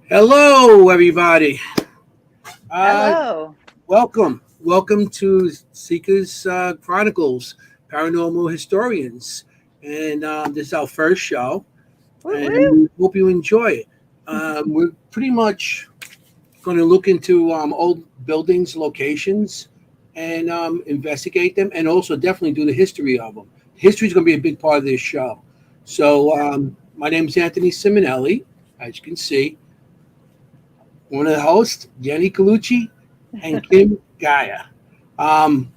Hello, everybody. Uh, Hello. welcome to Seekers Chronicles, Paranormal Historians, and this is our first show, Woo and woo. we hope you enjoy it. We're pretty much going to look into old buildings, locations, and investigate them, and also definitely do the history of them. History is going to be a big part of this show. So, my name is Anthony Simonelli, as you can see. One of the hosts, Jennie Colucci and Kim Gaia. Um,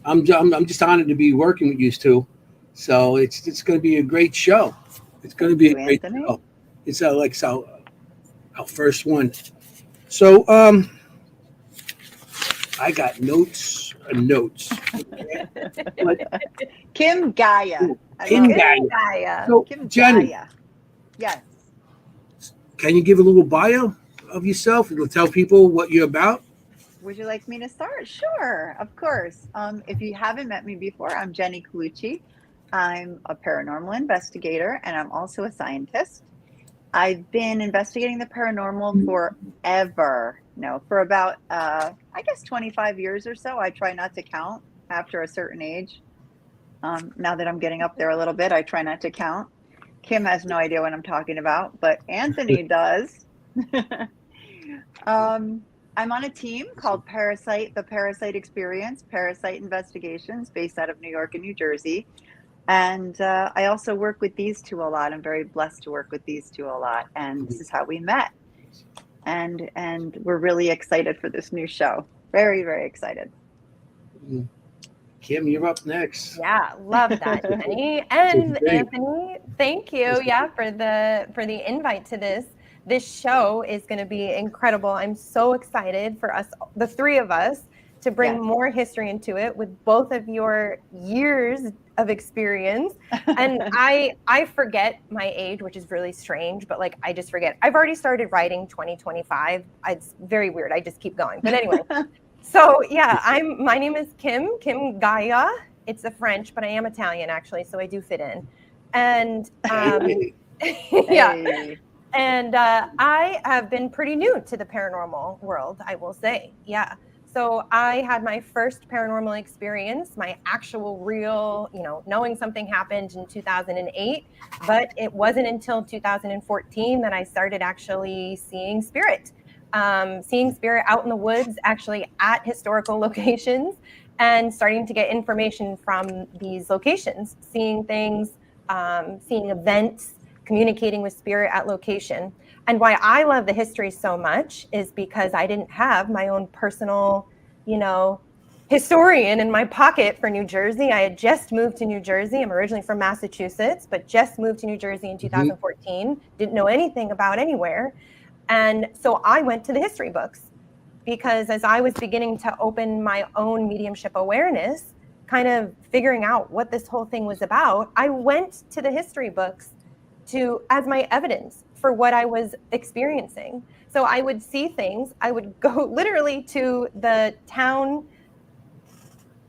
I'm just honored to be working with you two. So it's going to be a great show. It's going to Thank be a you, great Anthony. show. It's our first one. So I got notes and notes. Okay, but Kim Gaia. I Kim love it. Gaia. Good, Gaia. So Kim Jenny, Gaia. Yes. can you give a little bio of yourself? It'll tell people what you're about. Would you like me to start? Sure, of course. If you haven't met me before, I'm Jennie Colucci. I'm a paranormal investigator and I'm also a scientist. I've been investigating the paranormal forever. No, for about I guess 25 years or so. I try not to count after a certain age. Now that I'm getting up there a little bit, I try not to count. Kim has no idea what I'm talking about, but Anthony does. um, I'm on a team called Parasite, the Parasite Experience, Parasite Investigations, based out of New York and New Jersey. And I also work with these two a lot. I'm very blessed to work with these two a lot. And this is how we met. And we're really excited for this new show. Very, very excited. Kim, you're up next. Yeah, love that, Jenny. What you And think? Anthony, thank you. Yeah, for the invite to this. This show is going to be incredible. I'm so excited for us, the three of us, to bring Yes. more history into it with both of your years of experience. And I forget my age, which is really strange, but like I just forget. I've already started writing 2025. It's very weird. I just keep going. But anyway, so yeah, my name is Kim Gaia. It's a French, but I am Italian actually, so I do fit in. And Hey, yeah, Hey. and I have been pretty new to the paranormal world, I will say. Yeah. So I had my first paranormal experience, my actual real, knowing something happened in 2008, but it wasn't until 2014 that I started actually seeing spirit out in the woods, actually at historical locations, and starting to get information from these locations, seeing things, seeing events, communicating with spirit at location. And why I love the history so much is because I didn't have my own personal, historian in my pocket for New Jersey. I had just moved to New Jersey. I'm originally from Massachusetts, but just moved to New Jersey in mhm. 2014. Didn't know anything about anywhere. And so I went to the history books because as I was beginning to open my own mediumship awareness, kind of figuring out what this whole thing was about, I went to the history books to as my evidence for what I was experiencing. So I would see things, I would go literally to the town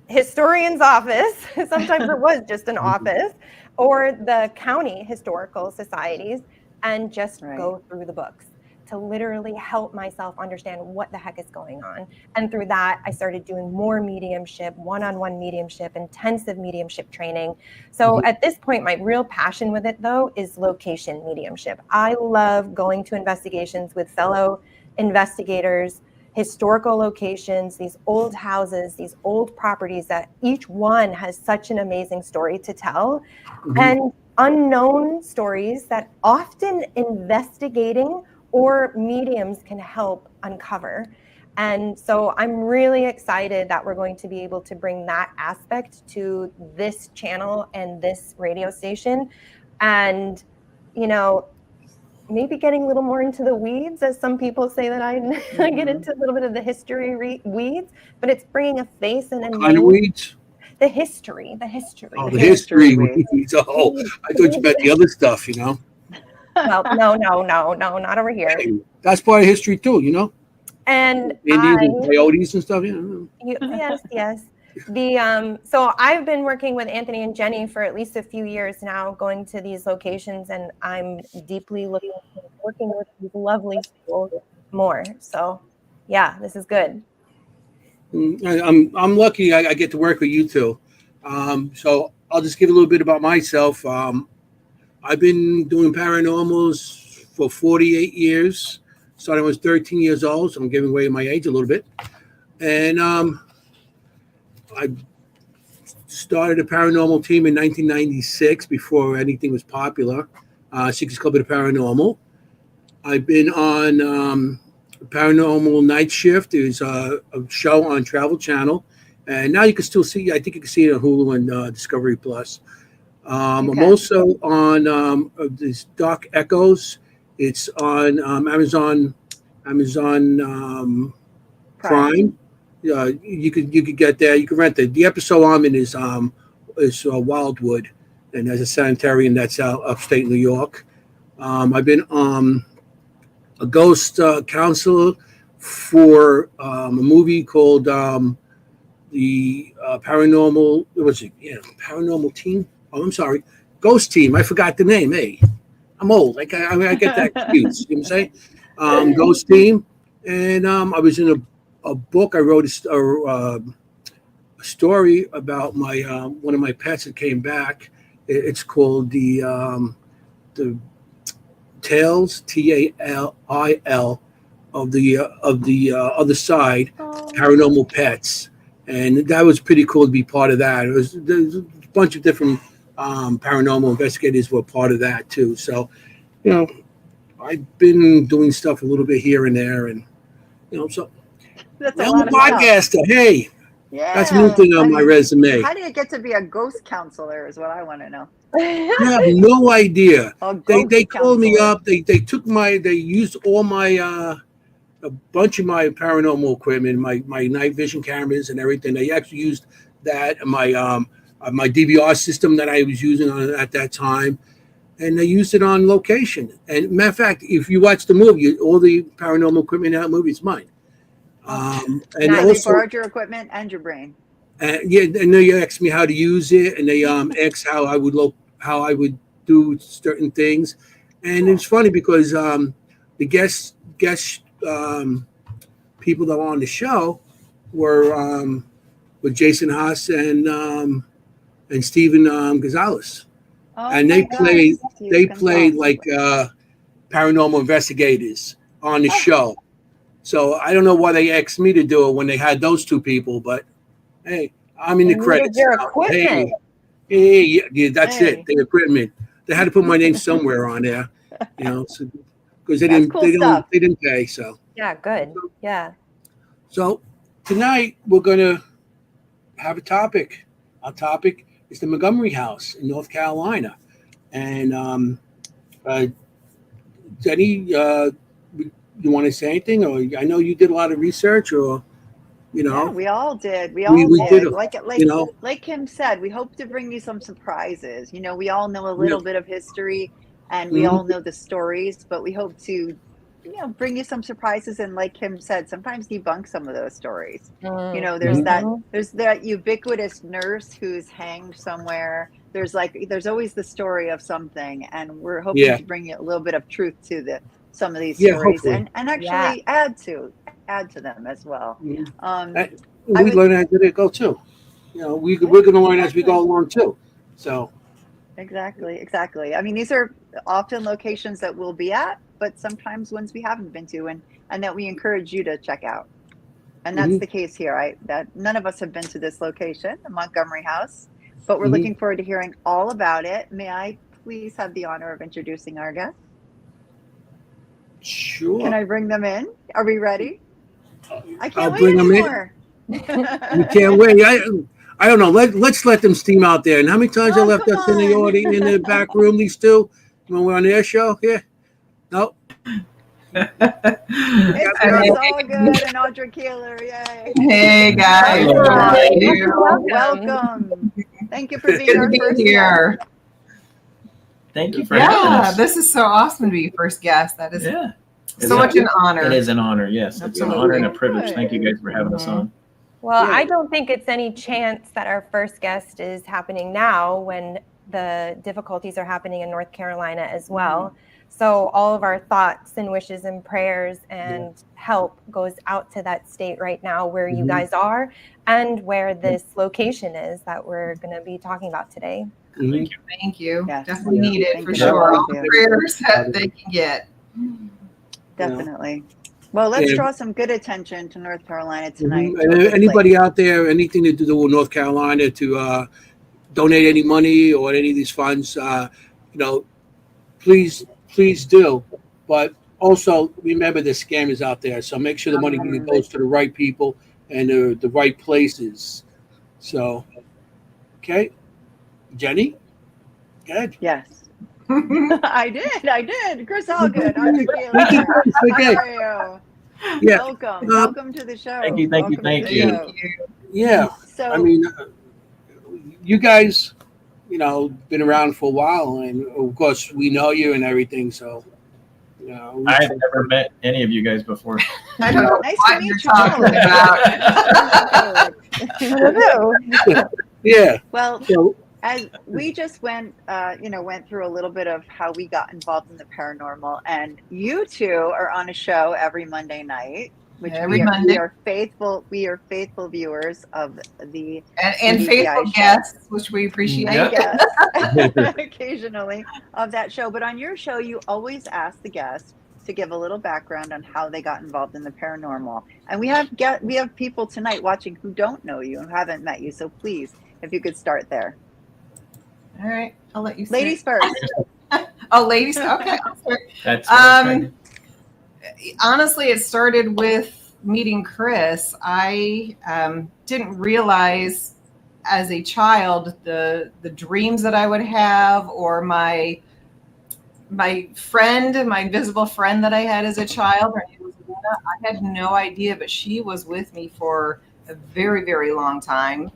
historian's office, sometimes it was just an office, or the county historical societies, and just Right. go through the books to literally help myself understand what the heck is going on. And through that, I started doing more mediumship, one-on-one mediumship, intensive mediumship training. So Mhm. at this point, my real passion with it, though, is location mediumship. I love going to investigations with fellow investigators, historical locations, these old houses, these old properties that each one has such an amazing story to tell, Mhm. and unknown stories that often investigating or mediums can help uncover. And so I'm really excited that we're going to be able to bring that aspect to this channel and this radio station. And, you know, maybe getting a little more into the weeds, as some people say that I, I get Mm-hmm. into a little bit of the history weeds, but it's bringing a face and a What kind of name, weeds? the history, the history, Oh, The the the history. history history weeds. weeds. Oh, Weeds, I the thought you meant the weeds. other stuff. Well, no, not over here. Hey, that's part of history too. And Indians and coyotes and stuff. yes. So I've been working with Anthony and Jenny for at least a few years now, going to these locations, and I'm deeply looking working with these lovely schools more. So, yeah, this is good. I'm lucky I get to work with you two. So I'll just give a little bit about myself. I've been doing paranormals for 48 years. Started when I was 13 years old, so I'm giving away my age a little bit. And I started a paranormal team in 1996 before anything was popular. 60s Club of the Paranormal. I've been on Paranormal Night Shift. There's a show on Travel Channel, and now you can still see. I think you can see it on Hulu and Discovery Plus. I'm also on this Dark Echoes. It's on Amazon Prime. You could get there. You can rent it. The episode I'm in is Wildwood, and there's a sanitarium that's out upstate New York. I've been a ghost counselor for a movie called the Paranormal. What was it? Yeah, Paranormal Team. Oh, I'm sorry, Ghost Team. I forgot the name. Hey, I'm old. I get that confused. You know what I'm saying? Ghost Team, and I was in a book. I wrote a story about my one of my pets that came back. It's called the Tales, Tail, of the other side, Paranormal Pets, and that was pretty cool to be part of that. There's a bunch of different paranormal investigators were part of that too. So, I've been doing stuff a little bit here and there, and so That's I'm a podcaster. Hey, that's a new thing on my resume. How do you get to be a ghost counselor is what I want to know. I have no idea. They called me up. They used all my a bunch of my paranormal equipment, my night vision cameras and everything. They actually used that, my DVR system that I was using at that time, and they used it on location. And matter of fact, if you watch the movie, all the paranormal equipment in that movie is mine. And they borrowed your equipment and your brain. And they asked me how to use it, and they asked how I would do certain things. And it's funny because the guest people that were on the show were with Jason Haas and Steven Gonzalez, and they played like paranormal investigators on the show. So I don't know why they asked me to do it when they had those two people, but hey, I'm in the credits. Your equipment. Hey, that's it. The equipment. They had to put my name somewhere on there, because they didn't pay. So yeah, good. Yeah. So tonight we're gonna have a topic. Our topic is the Montgomery House in North Carolina, and Jennie, you want to say anything? Or I know you did a lot of research, or Yeah, we all did. We all did. Like Kim said, we hope to bring you some surprises. We all know a little bit of history, and we all know the stories, but we hope to bring you some surprises, and like Kim said, sometimes debunk some of those stories. There's that ubiquitous nurse who's hanged somewhere. There's always the story of something, and we're hoping to bring you a little bit of truth to some of these stories, hopefully. and actually add to them as well. We learn as we go too. We're going to learn as we go along too. So exactly. I mean, these are often locations that we'll be at, but sometimes ones we haven't been to, and that we encourage you to check out. And that's the case here. That none of us have been to this location, the Montgomery House, but we're looking forward to hearing all about it. May I please have the honor of introducing our guest? Sure. Can I bring them in? Are we ready? I can't wait bring anymore. We can't wait. I don't know. Let's let them steam out there. And how many times they left us in the audience in the back room? These two when we're on their show here. No. It's all good and Audra Keeler. Yay. Hey guys. Welcome. Thank you for being our first here. guest. Thank you for having us. This is so awesome to be first guest. That is so much an honor. It is an honor, yes. It's an honor and a privilege. Thank you guys for having us on. Well, I don't think it's any chance that our first guest is happening now when the difficulties are happening in North Carolina as well. So all of our thoughts and wishes and prayers and help goes out to that state right now where you guys are and where this location is that we're going to be talking about today. Thank you. Thank you. Yes. Definitely need it Thank for you. sure. Thank All the you. prayers that they can get. Definitely. Well, let's Yeah. draw some good attention to North Carolina tonight. And anybody out there, anything to do with North Carolina to donate any money or any of these funds, please do. But also remember the scammers out there. So make sure the money goes to the right people and the right places. So, okay. Jenny? Good. Yes. I did. Chris Allgood, our tequila. Okay. How are you? Yeah. Welcome to the show. Thank you. Welcome to the show. Yeah. So, I mean, you guys, been around for a while, and of course we know you and everything. So, I've never met any of you guys before. I don't know nice what to meet you're you. talking about. yeah. Well, So, as we just went through a little bit of how we got involved in the paranormal, and you two are on a show every Monday night, which Every we Monday. are faithful viewers of the And TBI faithful show. guests, which we appreciate. And guests occasionally of that show. But on your show, you always ask the guests to give a little background on how they got involved in the paranormal. And we have people tonight watching who don't know you and haven't met you. So please, if you could start there. All right, I'll let you. Ladies first. Oh, ladies. Okay. That's Honestly, it started with meeting Chris. I didn't realize as a child the dreams that I would have, or my friend, my invisible friend that I had as a child. Her name was Luna. I had no idea, but she was with me for a very, very long time.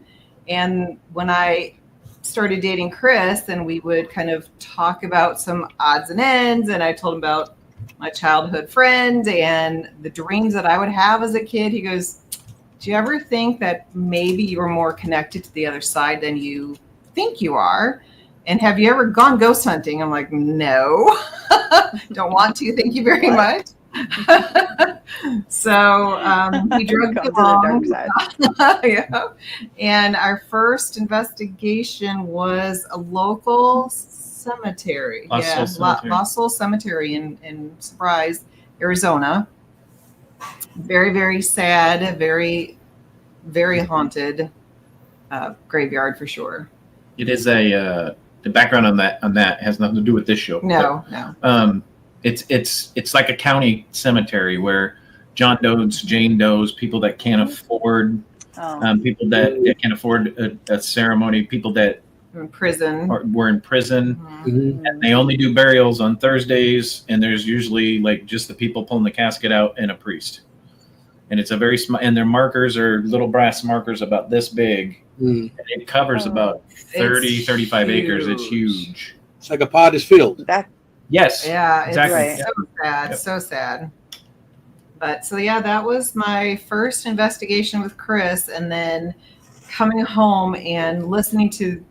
And when I started dating Chris, and we would kind of talk about some odds and ends, and I told him about my childhood friend and the dreams that I would have as a kid. He goes, do you ever think that maybe you were more connected to the other side than you think you are? And have you ever gone ghost hunting? I'm like, no, don't want to. Thank you very much. So he drug me along. Yeah. And our first investigation was a local cemetery. Lost Soul Cemetery in Surprise, Arizona. Very, very sad, very, very haunted graveyard for sure. It is the background on that has nothing to do with this show. No. It's like a county cemetery where John Doe's, Jane Doe's, people that can't afford, people that can't afford a ceremony, people that were in prison. Were in prison. Mm-hmm. And they only do burials on Thursdays, and there's usually like just the people pulling the casket out and a priest. And it's a very small, and their markers are little brass markers about this big. And it covers about 35 acres. It's huge. It's like a potter's field. Yes. Yeah, exactly. It's so sad, so sad. But so that was my first investigation with Chris, and then coming home and listening to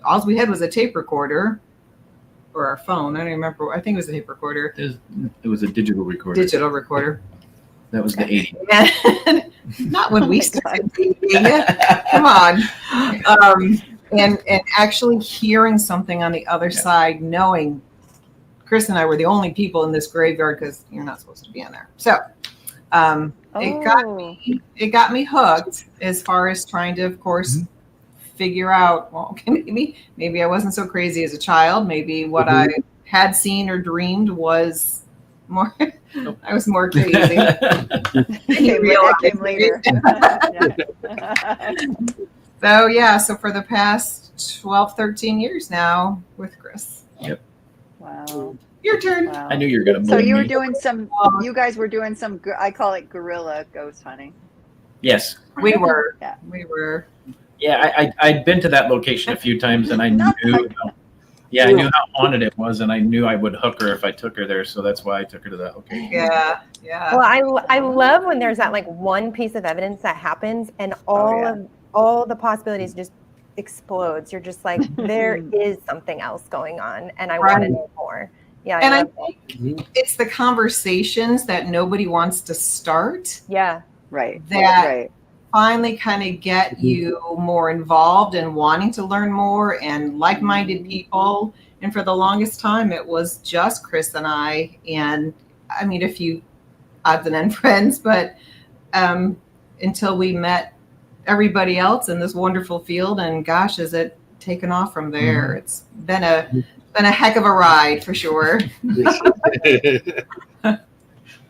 all we had was a tape recorder or our phone. I don't remember. I think it was a tape recorder. It was a digital recorder. Digital recorder. That was the 80s. Not when we started dating. Come on. And actually hearing something on the other side, knowing Chris and I were the only people in this graveyard because you're not supposed to be in there. So it got me hooked as far as trying to, of course, figure out, well, okay, maybe I wasn't so crazy as a child. Maybe what I had seen or dreamed was more. I was more crazy. That came later. So for the past 12, 13 years now with Chris. Yep. Wow. Your turn. Wow. I knew you were going to So you guys were doing some, I call it guerrilla ghost hunting. Yes. We were. Yeah. We were. Yeah, I'd been to that location a few times, and I knew how haunted it was, and I knew I would hook her if I took her there, so that's why I took her to that location. Yeah. Well, I love when there's that like one piece of evidence that happens, and all the possibilities just explodes. You're just like, there is something else going on, and I want to know more. Yeah. And I love think Mhm. it's the conversations that nobody wants to start Yeah. Right. that Right. finally kind of get you more involved and wanting to learn more and like-minded people. And for the longest time, it was just Chris and I, and I mean, a few odds and end friends, but until we met everybody else in this wonderful field. And gosh, has it taken off from there? Mhm. It's been a heck of a ride for sure.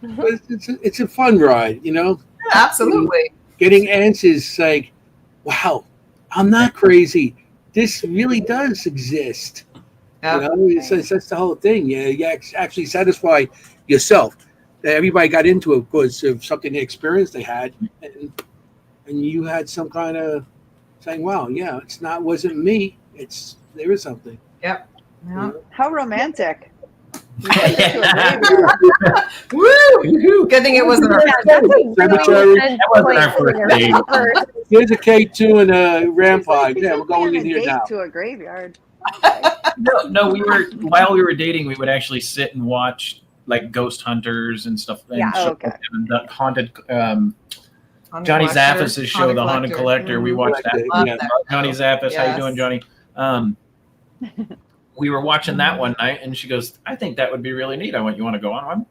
It's a fun ride, you know. Absolutely. Getting answers like, wow, I'm not crazy. This really does exist. Yep. You know, that's the whole thing. You actually satisfy yourself. Everybody got into it because of something they experienced they had, and you had some kind of saying, "Wow, yeah, wasn't me. There is something." Yep. Yeah. How romantic. You took it to a graveyard. Woo! Good thing it wasn't our Yeah, that's a really Cemetery. intense That wasn't place our for first your date. first. Here's a K2 and a Ram It's like, 5. he Yeah, took we're me going on in a here date now. to a graveyard. No, while we were dating, we would actually sit and watch like Ghost Hunters and stuff. And Yeah. Oh, okay. and the haunted Haunted Johnny Collector, Zappis' show, The Haunted Collector. We Mhm. watched that. Love Yeah. that Johnny show. Zappis, how you Yes. doing, Johnny? We were watching that one night, and she goes, "I think that would be really neat." I went, "You want to go on one?"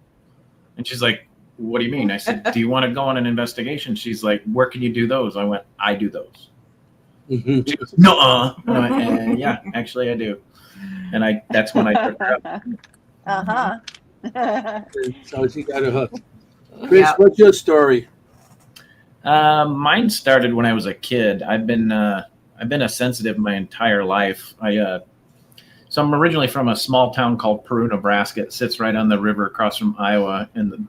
And she's like, "What do you mean?" I said, "Do you want to go on an investigation?" She's like, "Where can you do those?" I went, "I do those." Mhm. She goes, "Nuh-uh." And I went, "Yeah, actually, I do." And that's when I took her up. Uh-huh. So she got a hook. Chris, Yeah. what's your story? Mine started when I was a kid. I've been a sensitive my entire life. So I'm originally from a small town called Peru, Nebraska. It sits right on the river across from Iowa in the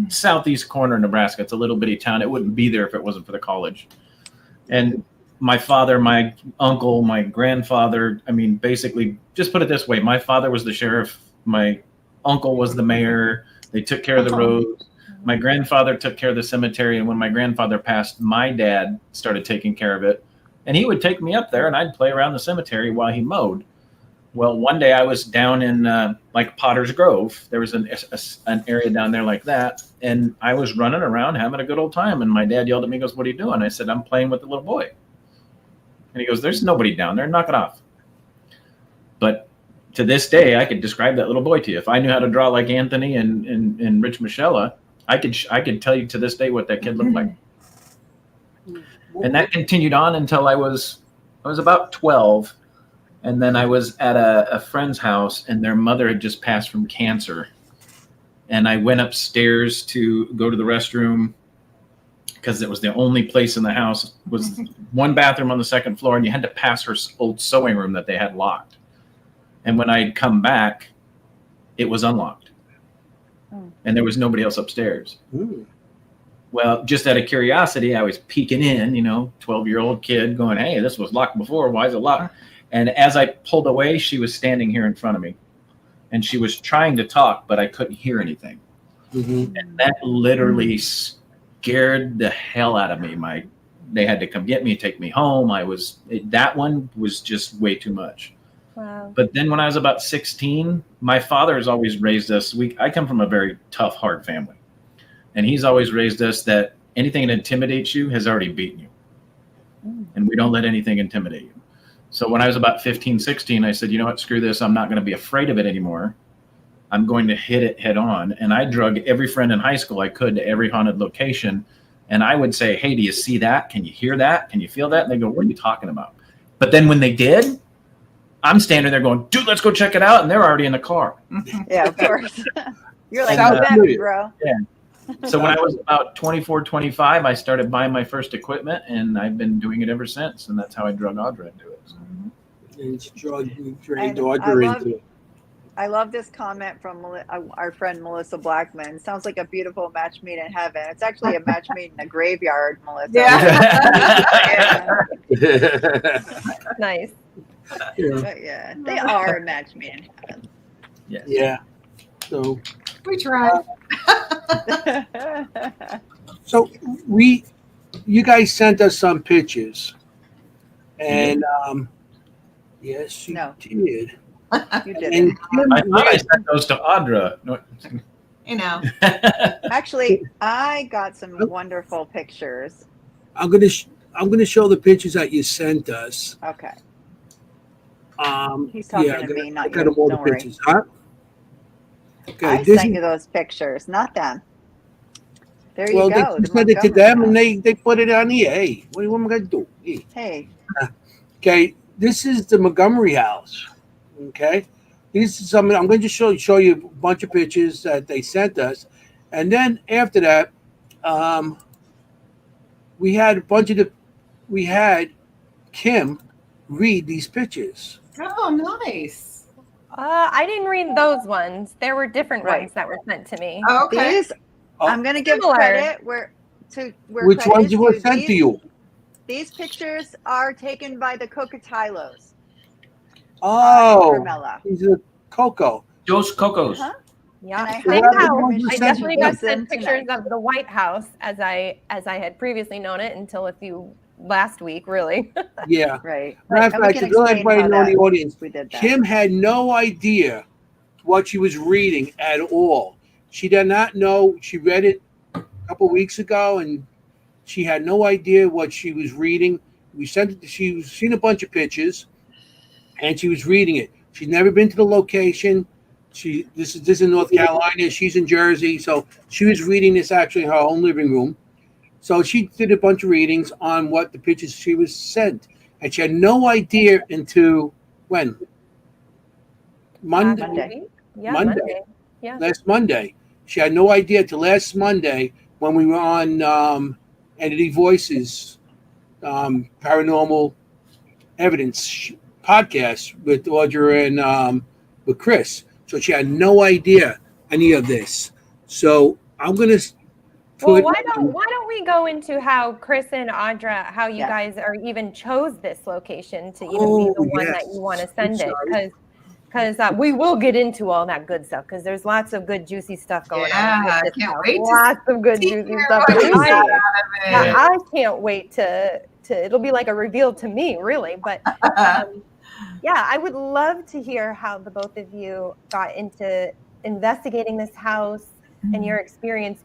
southeast corner of Nebraska. It's a little bitty town. It wouldn't be there if it wasn't for the college. And my father, my uncle, my grandfather, I mean, basically, just put it this way. My father was the sheriff. My uncle was the mayor. They took care of the roads. My grandfather took care of the cemetery. And when my grandfather passed, my dad started taking care of it. And he would take me up there and I'd play around the cemetery while he mowed. Well, one day I was down in like Potter's Grove. There was an area down there like that. And I was running around having a good old time. And my dad yelled at me, goes, "What are you doing?" I said, "I'm playing with the little boy." And he goes, "There's nobody down there. Knock it off." But to this day, I could describe that little boy to you. If I knew how to draw like Anthony and Rich Michella, I could tell you to this day what that kid looked like. And that continued on until I was about 12. And then I was at a friend's house, and their mother had just passed from cancer. And I went upstairs to go to the restroom because it was the only place in the house. It was one bathroom on the second floor, and you had to pass her old sewing room that they had locked. And when I'd come back, it was unlocked. And there was nobody else upstairs. Ooh. Well, just out of curiosity, I was peeking in, 12-year-old kid going, "Hey, this was locked before. Why is it locked?" And as I pulled away, she was standing here in front of me. And she was trying to talk, but I couldn't hear anything. Mhm. And that literally scared the hell out of me. They had to come get me, take me home. That one was just way too much. Wow. But then when I was about 16, my father has always raised us. I come from a very tough, hard family. And he's always raised us that anything that intimidates you has already beaten you. And we don't let anything intimidate you. So when I was about 15, 16, I said, "You know what, screw this. I'm not going to be afraid of it anymore. I'm going to hit it head on." And I drug every friend in high school I could to every haunted location. And I would say, "Hey, do you see that? Can you hear that? Can you feel that?" And they go, "What are you talking about?" But then when they did, I'm standing there going, "Dude, let's go check it out." And they're already in the car. Yeah, of course. You're like, And, "Oh, that, bro." So when I was about 24, 25, I started buying my first equipment, and I've been doing it ever since. And that's how I drug Audra into it. So. And she dragged And Audra into it. I love this comment from our friend Melissa Blackman. Sounds like a beautiful match made in heaven. It's actually a match made in a graveyard, Melissa. Yeah. Nice. Yeah. But yeah, they are a match made in heaven. Yes. Yeah. So We tried. So you guys sent us some pictures, and yes, you No. did. You did And it. Kim I thought I read- sent those to Audra. No. You know. Actually, I got some wonderful pictures. I'm gonna show the pictures that you sent us. Okay. He's Yeah, talking to me, not I got you. all the Don't worry. pictures, huh? Okay, I this sent is, you those pictures, not them. There well, you they go. the sent it to Montgomery them and house. they put it on the Hey, what am I gonna do? Hey. Hey, Okay, this is the Montgomery house. Okay, these is some. I'm going to just show you a bunch of pictures that they sent us, and then after that, we had a bunch of we had Kim read these pictures. Oh, nice. I didn't read those ones. There were different Right. ones that were sent to me. Oh, okay. these I'm going to give Similar. credit where Which credit ones is were due. sent to you? These pictures are taken by the Cocatilos. Oh, Carmela. these are Coco. Dos Cocos. Uh-huh. Yeah, And I same have house. permission I to definitely use got them sent pictures tonight. of the White House as I had previously known it until last week, really. Yeah. Right. Matter of And we fact, can to let explain everybody how know in the that audience, we did that. Kim had no idea what she was reading at all. She did not know. She read it a couple weeks ago, and she had no idea what she was reading. We sent it. She was seen a bunch of pictures, and she was reading it. She's never been to the location. This is in North Carolina. She's in Jersey, so she was reading this actually in her own living room. So she did a bunch of readings on what the pictures she was sent, and she had no idea until when Monday. Monday. Week? Yeah, Monday. Monday. Yeah. Last Monday. She had no idea till last Monday when we were on Entity Voices Paranormal Evidence podcast with Audra and with Chris. So she had no idea any of this. So I'm gonna Well, put. why don't we go into how Chris and Audra, how you Yes. guys are even chose this location to even be Oh, the one that yes. you want to I'm send it, sorry. because we will get into all that good stuff because there's lots of good juicy stuff going Yeah, on. with I this can't house. wait to Lots of good see juicy here stuff. what and you Juicy. I, got out of it. I can't wait to it'll be like a reveal to me, really. But yeah, I would love to hear how the both of you got into investigating this house and your experiences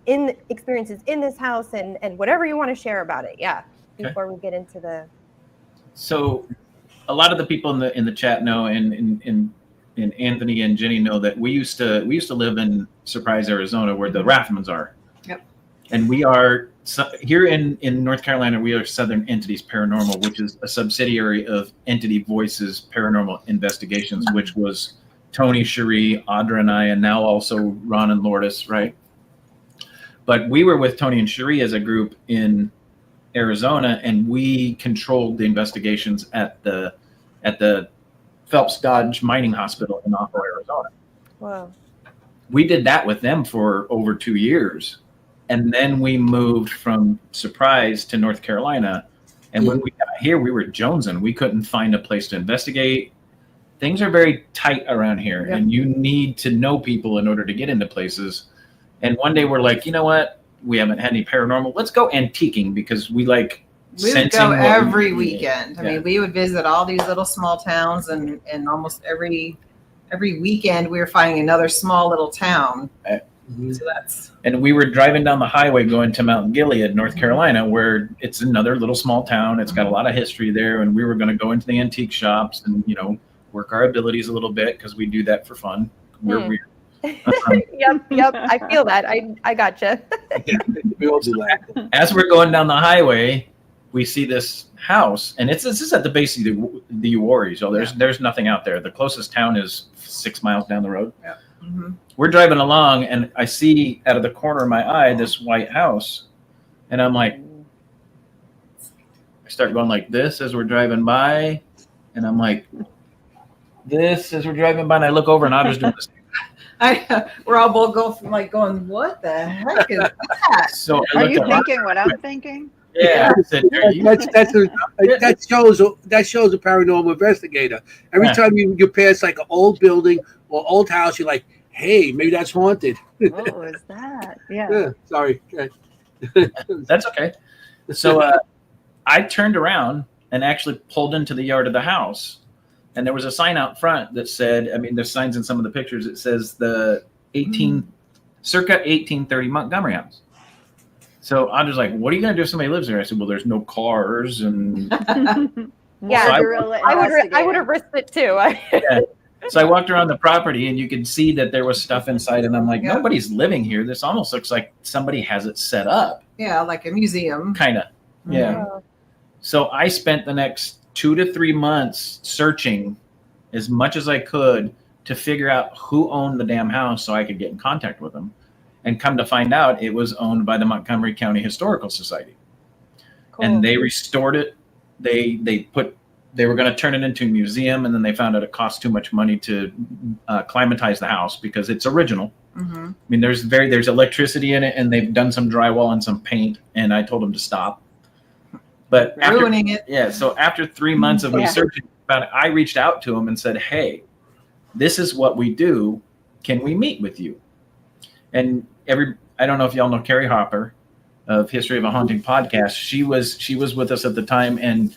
in this house and whatever you want to share about it. Yeah, Okay. before we get into the. So, a lot of the people in the chat know, and Anthony and Jenny know that we used to live in Surprise, Arizona, where the Rathmans are. Yep. And we are here in North Carolina. We are Southern Entities Paranormal, which is a subsidiary of Entity Voices Paranormal Investigations, which was Tony, Cherie, Audra, and I, and now also Ron and Lourdes, right? But we were with Tony and Cherie as a group in Arizona, and we controlled the investigations at the Phelps Dodge Mining Hospital in Napo, Arizona. Wow. We did that with them for over 2 years. And then we moved from Surprise to North Carolina. And when we got here, we were jonesing. We couldn't find a place to investigate. Things are very tight around here, Yep. and you need to know people in order to get into places. And one day we're like, you know what? We haven't had any paranormal. Let's go antiquing because we like We would sensing go what we every need. weekend. I Yeah. mean, we would visit all these little small towns, and almost every weekend we were finding another small little town. So that's And we were driving down the highway going to Mount Gilead, North Carolina, where it's another little small town. It's got a lot of history there. And we were going to go into the antique shops and, work our abilities a little bit because we do that for fun. We're weird. Yep. I feel that. I gotcha. We all do that. As we're going down the highway, we see this house, and this is at the base of the Uwharrie. So there's nothing out there. The closest town is 6 miles down the road. We're driving along, and I see out of the corner of my eye this white house, and I'm like, I start going like this as we're driving by, and I'm like, this as we're driving by, and I look over, and Audra's doing this. we're all both going, what the heck is that? So I Are looked you at thinking what I'm thinking? yeah, I said, "Are you-" That shows a paranormal investigator. Every Yeah. time you pass like an old building or old house, you're like, hey, maybe that's haunted. What was that? Yeah. Yeah, sorry. Okay. That's okay. So I turned around and actually pulled into the yard of the house. And there was a sign out front that said, I mean, there's signs in some of the pictures. It says the circa 1830 Montgomery House. So I was like, what are you going to do if somebody lives there? I said, well, there's no cars. And Yeah, So guerrilla I would investigating. have risked it too. yeah. So I walked around the property and you could see that there was stuff inside. And I'm like, Yeah. nobody's living here. This almost looks like somebody has it set up. Yeah, like a museum. Kind of. Yeah. So I spent the next 2 to 3 months searching as much as I could to figure out who owned the damn house so I could get in contact with them. And come to find out, it was owned by the Montgomery County Historical Society. Cool. And they restored it. They were going to turn it into a museum, and then they found out it cost too much money to climatize the house because it's original. Mm-hmm. I mean, there's electricity in it, and they've done some drywall and some paint, and I told them to stop. But after, Ruining it. yeah, so after 3 months of Yeah. researching about it, I reached out to them and said, hey, this is what we do. Can we meet with you? And I don't know if y'all know Carrie Hopper of History of a Haunting podcast. She was with us at the time, and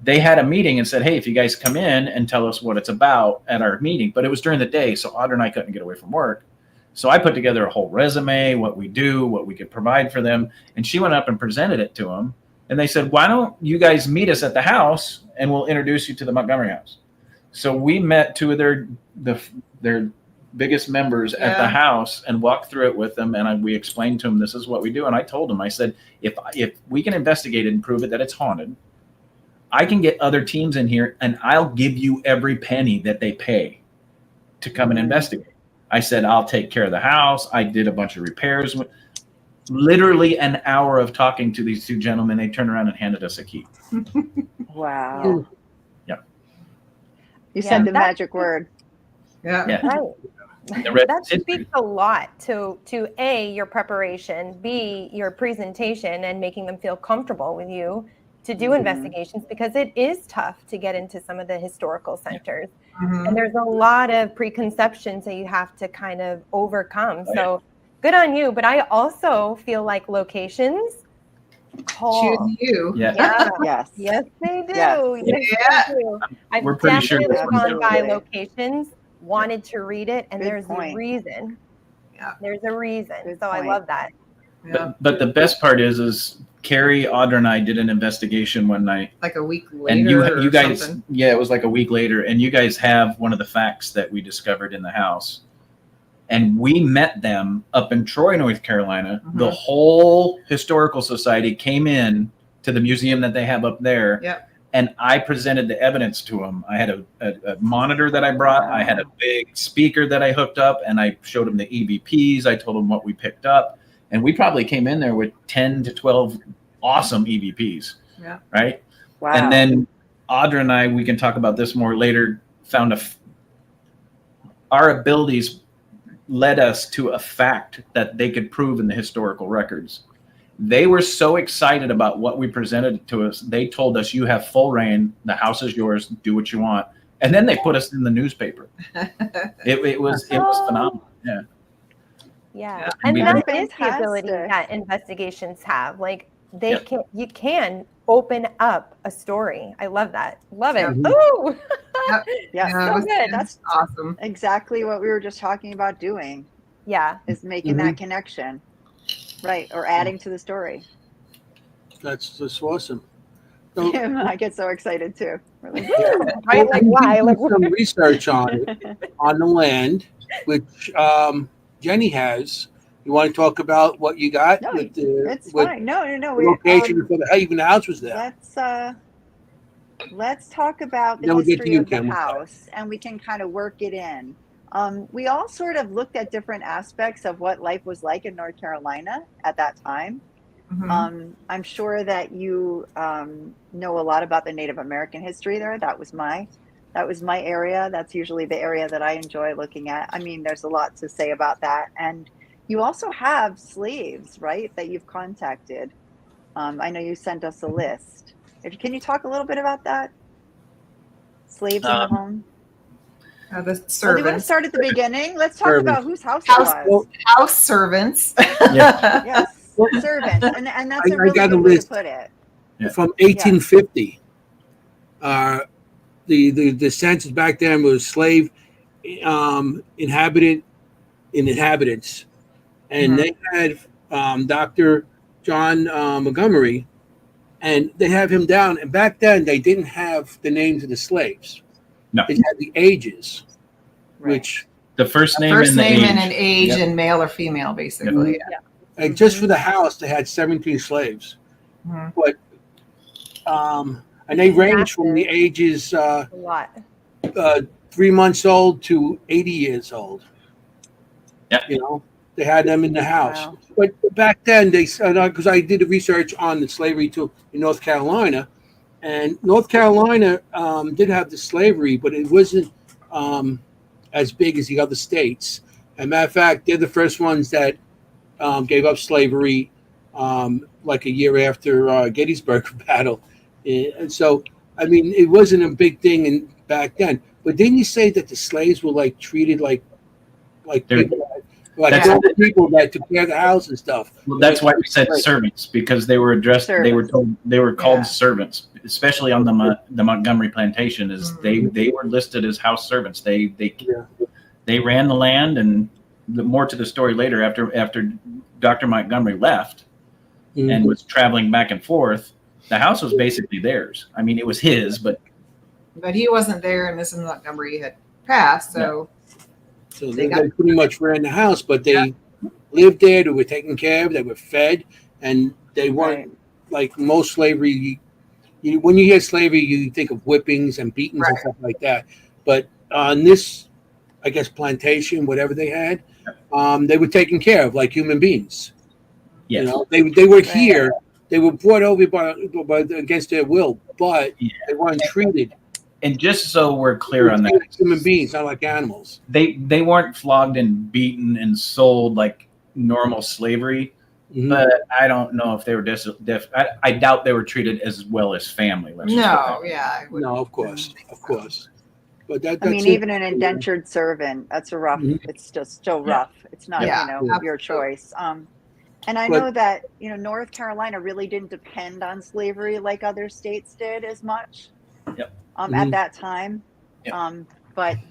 they had a meeting and said, hey, if you guys come in and tell us what it's about at our meeting. But it was during the day, so Audra and I couldn't get away from work. So I put together a whole resume, what we do, what we could provide for them. And she went up and presented it to them. And they said, why don't you guys meet us at the house and we'll introduce you to the Montgomery House. So we met two of their biggest members at the house and walked through it with them. And we explained to them, this is what we do. And I told them, I said, if we can investigate it and prove it that it's haunted, I can get other teams in here and I'll give you every penny that they pay to come and investigate. I said, I'll take care of the house. I did a bunch of repairs. Literally an hour of talking to these two gentlemen. They turned around and handed us a key. Wow. Yeah. You said the that- magic word. Yeah. Yeah. Right. The rest That is history. speaks a lot to A, your preparation, B, your presentation and making them feel comfortable with you to do investigations, because it is tough to get into some of the historical centers. Mhm. And there's a lot of preconceptions that you have to kind of overcome. So good on you. But I also feel like locations call. Choose you. Yeah. Yeah. Yes. Yes, they do. Yes. Yes, Yeah. they do. I've We're pretty sure definitely this one's gone by Absolutely. locations, wanted to read it, and Good there's point. a reason. Yeah. There's a reason. Good So I point. love that. Yeah. But the best part is Carrie, Audra, and I did an investigation one night. Like a week later. And you or guys, something. yeah, it was like a week later, and you guys have one of the facts that we discovered in the house. And we met them up in Troy, North Carolina. Mhm. The whole historical society came in to the museum that they have up there. Yep. And I presented the evidence to them. I had a monitor that I brought. I had a big speaker that I hooked up, and I showed them the EVPs. I told them what we picked up. And we probably came in there with 10 to 12 awesome EVPs. Yeah. Right. Wow. And then Audra and I, we can talk about this more later, found our abilities led us to a fact that they could prove in the historical records. They were so excited about what we presented to us. They told us, you have full reign. The house is yours. Do what you want. And then they put us in the newspaper. It was phenomenal. Yeah. Yeah. Yeah. And We- that That's is the ability fantastic. that investigations have. Like Yeah. you can open up a story. I love that. Love it. Yeah. Ooh. Yes. Yeah, so it was- good. That's awesome. exactly what we were just talking about doing, Yeah. is making that connection. Right. Or adding to the story. That's awesome. So, I get so excited too. We're like, Right? Like why? Like some research on it, on the land, which Jenny has. You want to talk about what you got No, with the it's with fine. No. the We, location for the even the house was there. let's talk about the Then we'll get to history you, of the Kim. house, and we can kind of work it in. We all sort of looked at different aspects of what life was like in North Carolina at that time. Mhm. I'm sure that you know a lot about the Native American history there. That was my area. That's usually the area that I enjoy looking at. I mean, there's a lot to say about that. And you also have slaves, right, that you've contacted. I know you sent us a list. Can you talk a little bit about that? Slaves in the home? The Oh, do you want to servants. start at the beginning? Let's talk Servants. about whose house House- it was. House servants. Yeah. Yes, servants. And that's I a really got a good way to list. put it. Yeah. From 1850. the census back then was slave inhabitants, and they had Dr. John Montgomery, and they have him down. And back then, they didn't have the names of the slaves. No. They had the ages, Right. which The first name, First and the name age. and an age Yep. and male or female, basically. and just for the house, they had 17 slaves. Mhm. But and they range from the Massive. ages A lot. 3 months old to 80 years old. Yeah. You know, they had them in the house. Wow. But back then, they said, because I did the research on the slavery in North Carolina, and North Carolina did have the slavery, but it wasn't as big as the other states. As a matter of fact, they're the first ones that gave up slavery like a year after Gettysburg Battle. And so, I mean, it wasn't a big thing back then. But didn't you say that the slaves were like treated like They're- people, like That's- all the people that took care of the house and stuff? Well, that's why we said Right. servants, because they were addressed. They were Servants. told they were called Yeah. servants, especially on the Montgomery plantation. Is they were listed as house servants. They ran the land, and more to the story later. After Dr. Montgomery left and was traveling back and forth, the house was basically theirs. I mean, it was his, but But he wasn't there, and Mrs. Montgomery had passed, so So They they got- pretty much ran the house, but they lived there. They were taken care of. They were fed, and they weren't like most slavery. When you hear slavery, you think of whippings and beatings and Right. stuff like that. But on this, I guess, plantation, whatever they had, they were taken care of like human beings. yes, You know, they were here. They were brought over by against their will, but Yeah. they weren't treated and just so we're clear on that, like human beings, not like animals. they weren't flogged and beaten and sold like normal slavery. Mhm. But I don't know if they were I doubt they were treated as well as family. Let's just put no, that. yeah. I would- No, of course. But I that's mean, it. even an indentured servant, that's a rough, Mhm. it's just still rough. It's not, Yeah, you know, your absolutely. choice. And I But- know that, you know, North Carolina really didn't depend on slavery like other states did as much Yep. at Mhm. that time. Yep.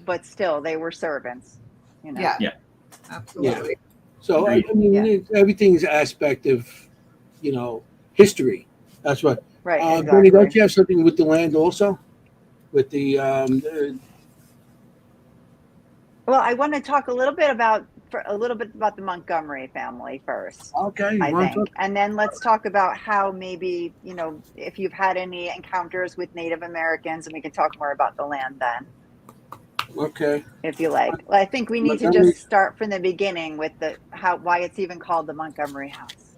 But still, they were servants, you know. Yeah. Yeah. Absolutely. So I mean, Yeah. everything's aspect of, history. That's what. Right, Bernie, don't exactly. you have something with the land also? With the Well, I want to talk a little bit about the Montgomery family first. okay, I you want think. And then let's talk about how maybe, you know, if you've had any encounters with Native Americans, and we can talk more about the land then, okay. if you like. Well, I think we need to Montgomery- just start from the beginning with why it's even called the Montgomery House.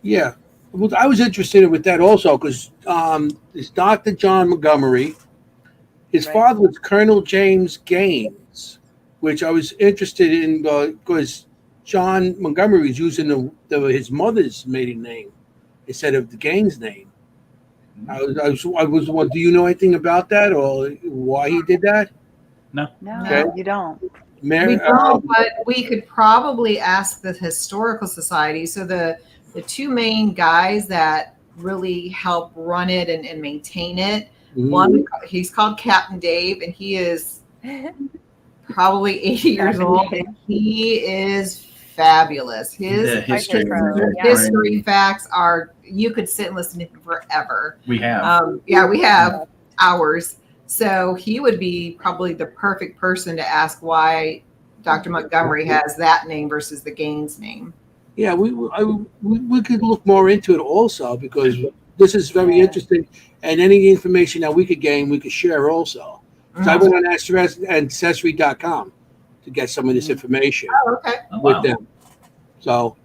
Yeah. Well, I was interested with that also because it's Dr. John Montgomery. His Right. father was Colonel James Gaines, which I was interested in because John Montgomery was using his mother's maiden name instead of the Gaines name. I was. Well, do you know anything about that or why he did that? No, Okay. you don't. Mary, We don't, but we could probably ask the Historical Society. So the two main guys that really help run it and maintain it, mhm. one, he's called Captain Dave, and he is probably 80 years Captain old. Dave. And he is fabulous. The His history. Yeah. history facts are, you could sit and listen to him forever. We have. Yeah, we have hours. So he would be probably the perfect person to ask why Dr. Montgomery has that name versus the Gaines name. Yeah, we could look more into it also because this is very interesting, and any information that we could gain, we could share also. So I went on Ancestry.com to get some of this information Oh, okay. Oh, with wow. them. So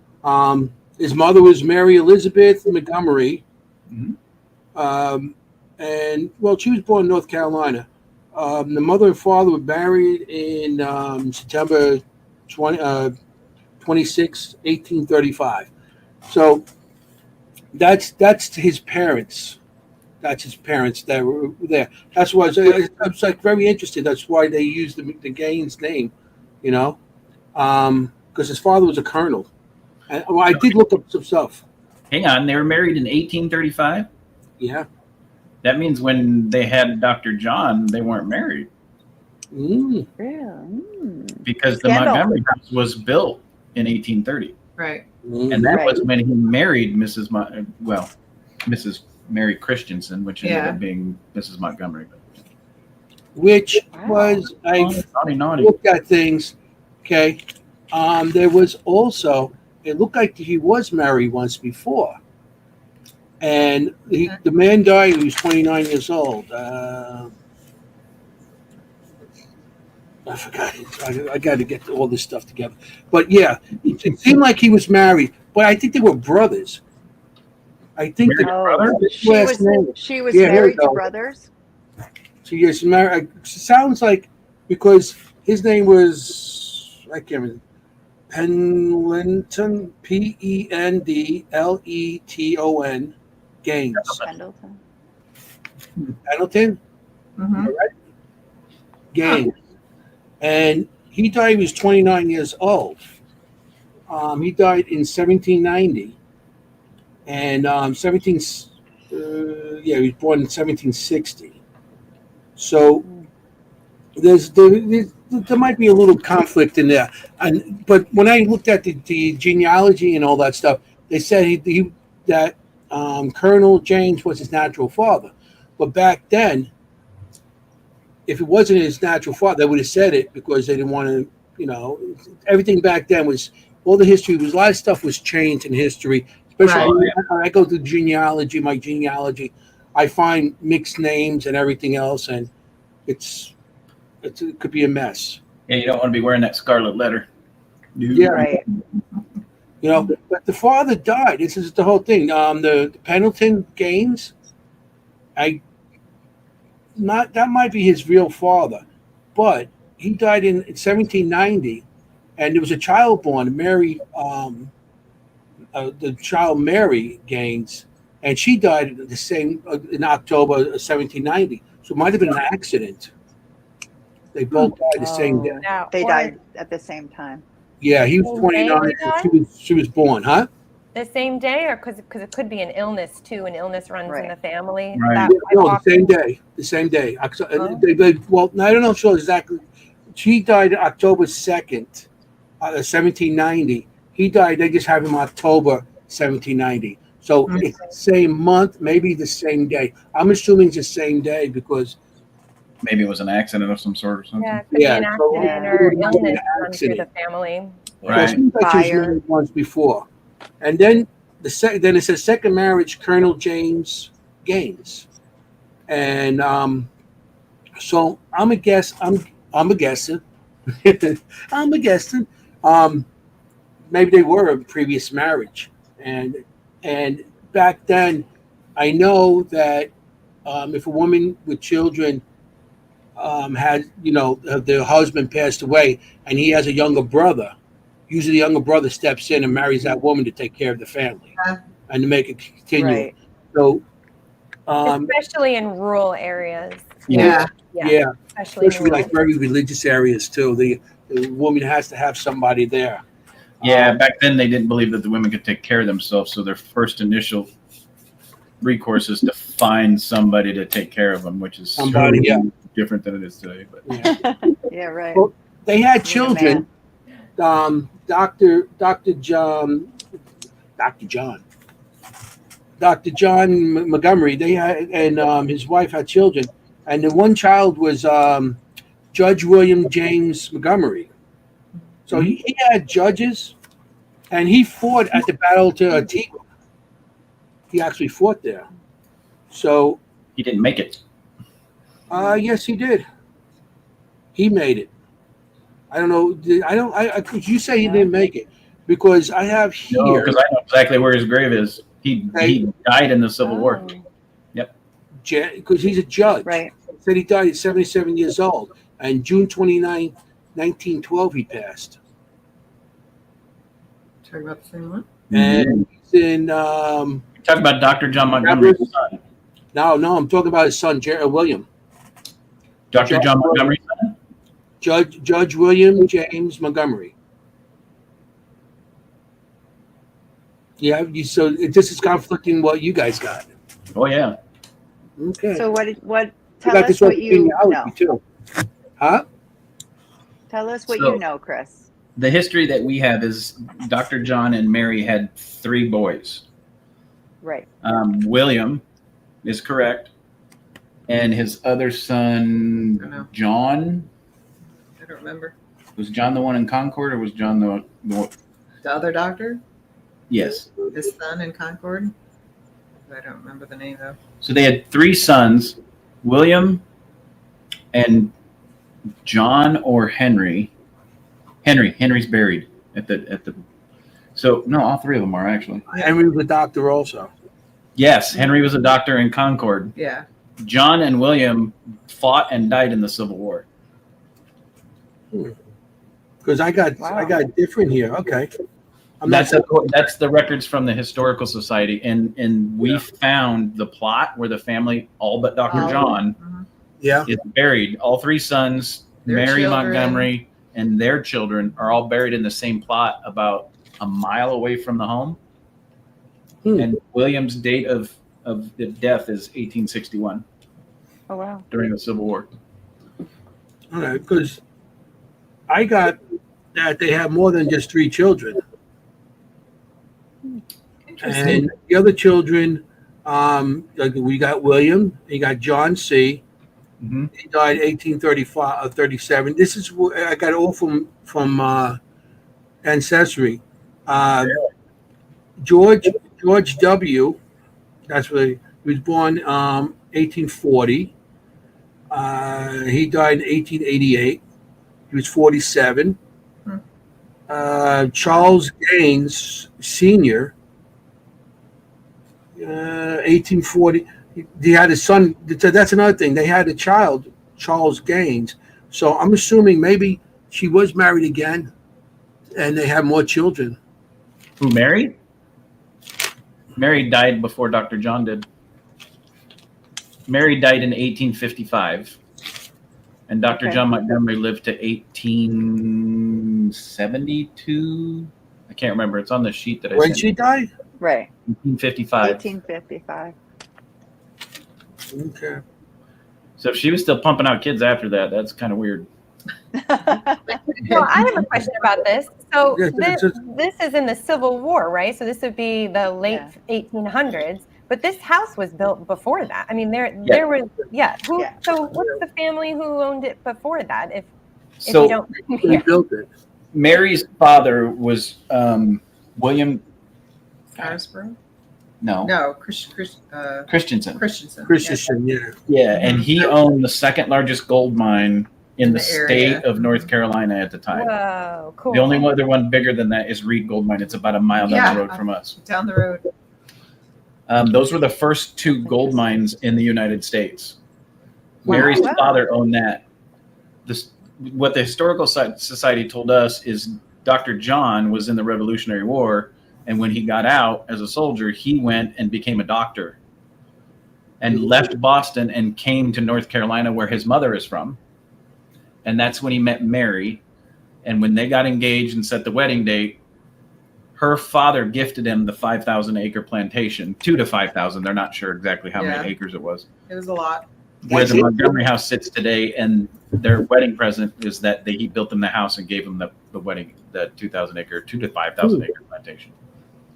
his mother was Mary Elizabeth Montgomery, Mhm. and well, she was born in North Carolina. The mother and father were married in September 26, 1835. So that's his parents. That's his parents that were there. That's why I was like very interested. That's why they used the Gaines name, because his father was a colonel. And I did look up some stuff. Hang on, they were married in 1835. Yeah. That means when they had Dr. John, they weren't married Mm. Really? because the Scandal. Montgomery house was built in 1830. Right. And that Right. was when he married Mrs. Mrs. Mary Christensen, which ended Yeah. up being Mrs. Montgomery. Which Wow. was I Naughty. looked at things. Okay, there was also it looked like he was married once before, and the man died. He was 29 years old. I forgot. I got to get all this stuff together. But yeah, it seemed like he was married, but I think they were brothers. I think Married the brother? last name. She was Yeah, here we married to go. brothers. She is married. Sounds like because his name was I can't remember. Pendleton, Pendleton, Gaines. Pendleton. Pendleton, Mm-hmm. Gaines, and he died. He was 29 years old. He died in 1790, and 17. Yeah, he was born in 1760. So there might be a little conflict in there, but when I looked at the genealogy and all that stuff, they said that Colonel James was his natural father, but back then, if it wasn't his natural father, they would have said it because they didn't want to. Everything back then was all the history was a lot of stuff was changed in history, especially when I go through my genealogy, I find mixed names and everything else, and it could be a mess. Yeah, you don't want to be wearing that scarlet letter. Yeah. Right. But the father died. This is the whole thing. The Pendleton Gaines, that might be his real father, but he died in 1790, and there was a child born, Mary, the child Mary Gaines, and she died the same in October 1790. So it might have been an accident. They both died the same day. Yeah, They or died at the same time. Yeah, he was Same 29. day they And she was born, huh? the same day, or because it could be an illness too. An illness runs in Right. the family. Right. That No, might the same day. The same day. Well, I don't know if exactly. She died October 2nd, 1790. He died. They just have him October 1790. So it's the same month, maybe the same day. I'm assuming it's the same day because Maybe it was an accident of some sort or something. Yeah, it could be an Yeah, so accident it or would have been illness an run through the accident. family. Well, Right. it seems like she was Fire. married once before, and then then it says second marriage, Colonel James Gaines, and so I'm a guesser. I'm a guessing. Maybe they were a previous marriage, and back then, I know that if a woman with children had their husband passed away and he has a younger brother, usually the younger brother steps in and marries that woman to take care of the family and to make it continue. Right. So Especially in rural areas. Yeah. yeah, Especially in especially rural. like very religious areas too. The woman has to have somebody there. Yeah, back then they didn't believe that the women could take care of themselves, so their first initial recourse is to find somebody to take care of them, which is Somebody, so yeah. different than it is today. But Yeah. Yeah, right. Well, they had Yeah, children. Dr. John Montgomery. They had, and his wife had children, and the one child was Judge William James Montgomery. So he had judges, and he fought at the Battle to Antigua. He actually fought there. So he didn't make it. yes, he did. He made it. I don't know. Could you say he didn't make it? Because I have here. No, because I know exactly where his grave is. He died in the Civil War. Because he's a judge. Right. Said he died at 77 years old. And June 29, 1912, he passed. Talk about the same one. And he's in. Talk about Dr. John Montgomery's son. No, I'm talking about his son, William. Dr. John Montgomery's son? Judge William James Montgomery. Yeah, so this is conflicting what you guys got. Oh, yeah. Okay. So what? You Tell got us this what you know. genealogy too. Huh? Tell us what So- you know, Chris. The history that we have is Dr. John and Mary had 3 boys. Right. William is correct, and his other I don't son, know. John. I don't remember. Was John the one in Concord, or was John the one? The other doctor, Yes. his son in Concord. I don't remember the name though. So they had 3 sons, William and John or Henry. Henry's buried at the. So no, all 3 of them are actually. Henry was a doctor also. Yes, Henry was a doctor in Concord. Yeah. John and William fought and died in the Civil War. Because I got different here. Okay. That's the records from the Historical Society, and we found the plot where the family, all but Dr. Oh. John, Yeah. is buried. All 3 sons, Their Mary children. Montgomery, and their children are all buried in the same plot about a mile away from the home. And William's date of death is 1861 Oh wow. during the Civil War. All right. Because I got that they have more than just 3 children. Interesting. And the other children, like we got William, you got John C. Mm-hmm. He died 1835, 37. This is what I got all from Ancestry. George W. That's where he was born 1840. He died in 1888. He was 47. Charles Gaines Sr. 1840. He had a son. That's another thing. They had a child, Charles Gaines. So I'm assuming maybe she was married again, and they have more children. Who, Mary? Mary died before Dr. John did. Mary died in 1855, and Dr. Okay. John Montgomery lived to 1872. I can't remember. It's on the sheet that I When sent. she died? Right. 1855. 1855. Okay. So if she was still pumping out kids after that, that's kind of weird. Well, I have a question about this. So Yes, this is in the Civil War, right? So this would be the late 1800s. But this house was built before that. I mean, there was Who? Yeah. So what's the family who owned it before that? If So you don't, They built it. Mary's father was William. Harrisburg? No, No, Christensen. Christensen. Christensen, yeah. Yeah, and he owned the 2nd largest gold mine in the area. state of North Carolina at the time. whoa, cool. The only other one bigger than that is Reed Gold Mine. It's about a mile down the road from us. Down the road. Those were the first 2 gold mines in the United States. Wow. Mary's Wow. father owned that. What the Historical Society told us is Dr. John was in the Revolutionary War, and when he got out as a soldier, he went and became a doctor and left Boston and came to North Carolina, where his mother is from. And that's when he met Mary. And when they got engaged and set the wedding date, her father gifted him the 5,000-acre plantation, 2 to 5,000. They're not sure exactly how many acres it was. It was a lot. Where the Montgomery house sits today, and their wedding present is that he built them the house and gave them the wedding, the 2,000-acre, 2 to 5,000-acre plantation.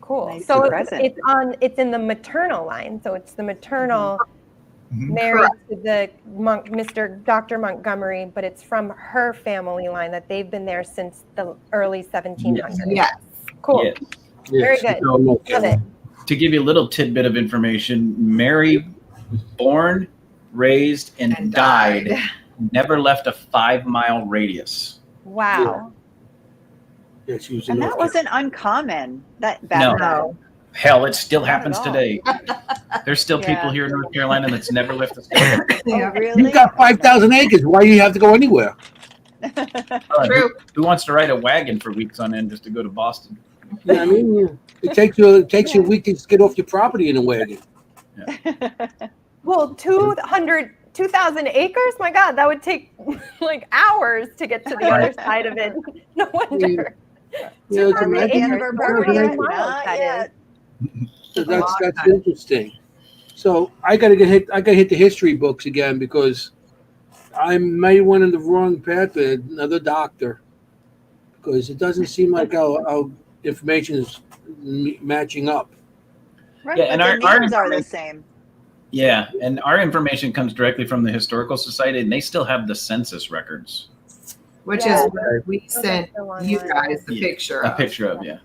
Cool. Nice So present. it's in the maternal line. So it's the maternal Mhm. married to the Mr. Dr. Montgomery, but it's from her family line that they've been there since the early 1700s. Yes. Cool. Yes. Very good. Love it. To give you a little tidbit of information, Mary was born, raised, and died. Never left a 5-mile radius. Wow. Yeah, she was in And that North wasn't uncommon. That back No. then. No. Hell, it still Not happens at all. today. There's still Yeah. people here in North Carolina that's never left the state. Yeah. Oh, really? You got 5,000 acres. Why do you have to go anywhere? True. Who wants to ride a wagon for weeks on end just to go to Boston? You know what I mean? It takes you a week to get off your property in a wagon. Well, 2,000 acres? My God, that would take like hours to get to the other side of it. No wonder. Yeah, it's Are we at the end of our property? amazing. Miles, Not that yet. That's interesting. So I gotta hit the history books again because I may went in the wrong path with another doctor because it doesn't seem like our information is matching up. Right, Yeah, but and the our names are the information- same. Yeah, and our information comes directly from the Historical Society, and they still have the census records. Which Yeah. is what we sent you guys the Yeah, picture a of. picture of, yeah.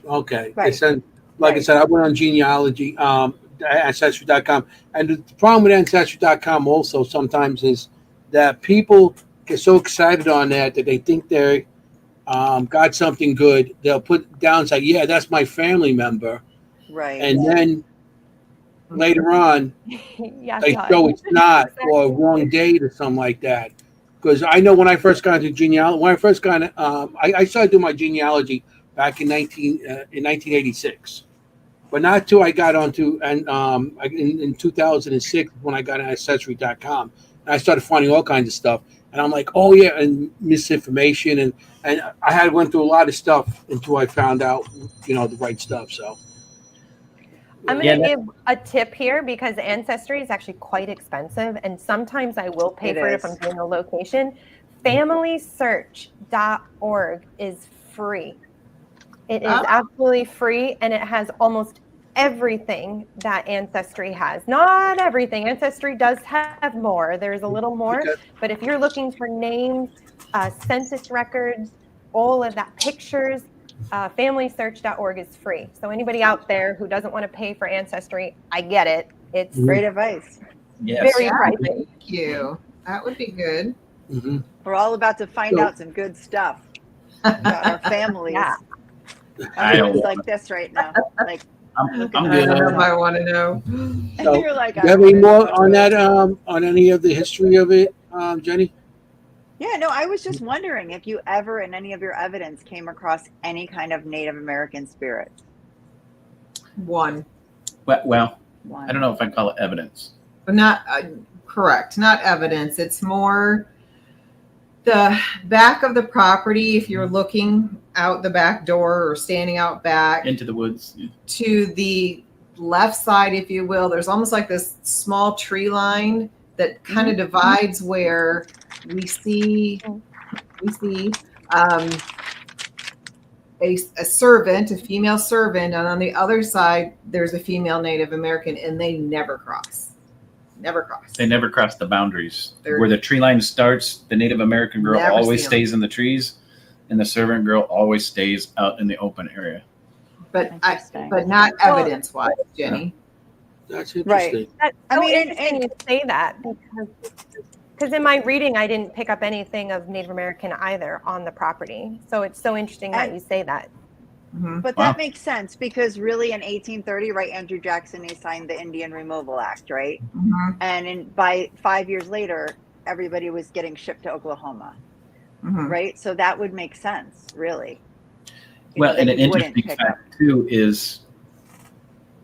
Okay. Right. Like I Right. said, I went on genealogy, ancestry.com. And the problem with ancestry.com also sometimes is that people get so excited on that they think they got something good. They'll put down, say, yeah, that's my family member. Right. And then later on, Yeah, they Todd. show it's not, Exactly. or wrong date or something like that. Because I know when I first got into genealogy, I started doing my genealogy back in 1986, but not till I got onto in 2006 when I got on ancestry.com, and I started finding all kinds of stuff, and I'm like, oh yeah, and misinformation, and I went through a lot of stuff until I found out, the right stuff. So I'm Yeah, going to give a tip here because Ancestry is actually quite expensive, and sometimes I will pay It for it is. if I'm doing a location. FamilySearch.org is free. It is Oh. absolutely free, and it has almost everything that Ancestry has. Not everything. Ancestry does have more. There's a little more, Okay. but if you're looking for names, census records, all of that, pictures, FamilySearch.org is free. So anybody out there who doesn't want to pay for Ancestry, I get it. It's Great advice. Yes. very Yeah, pricey. thank you. That would be good. hmm We're all about to find So- out some good stuff about our families. Yeah. I I'm don't just like this right now. Like I'm at I good. don't know if I want to know. So, you're like, do you have any more on that? On any of the history of it, Jenny? Yeah, no, I was just wondering if you ever in any of your evidence came across any kind of Native American spirits. One, Well, One. I don't know if I call it evidence. but not correct, not evidence. It's more the back of the property. If you're looking out the back door or standing out back Into the woods. to the left side, if you will, there's almost like this small tree line that kind of divides where we see a servant, a female servant, and on the other side there's a female Native American, and they never cross. Never cross. They never cross the boundaries. They're- Where the tree line starts, the Native American girl Never always see 'em. stays in the trees, and the servant girl always stays out in the open area. but Interesting. but not Well- evidence wise, Jenny. That's Right. interesting. That's I so mean, interesting you say that because in my reading, I didn't pick up anything of Native American either on the property. So it's so interesting that And- you say that. Mhm. But Wow. that makes sense because really in 1830, right, Andrew Jackson, he signed the Indian Removal Act, right? Mhm. And by 5 years later, everybody was getting shipped to Oklahoma, Mhm. right? So that would make sense, really. You Well, know, and that an you wouldn't interesting pick up. fact too is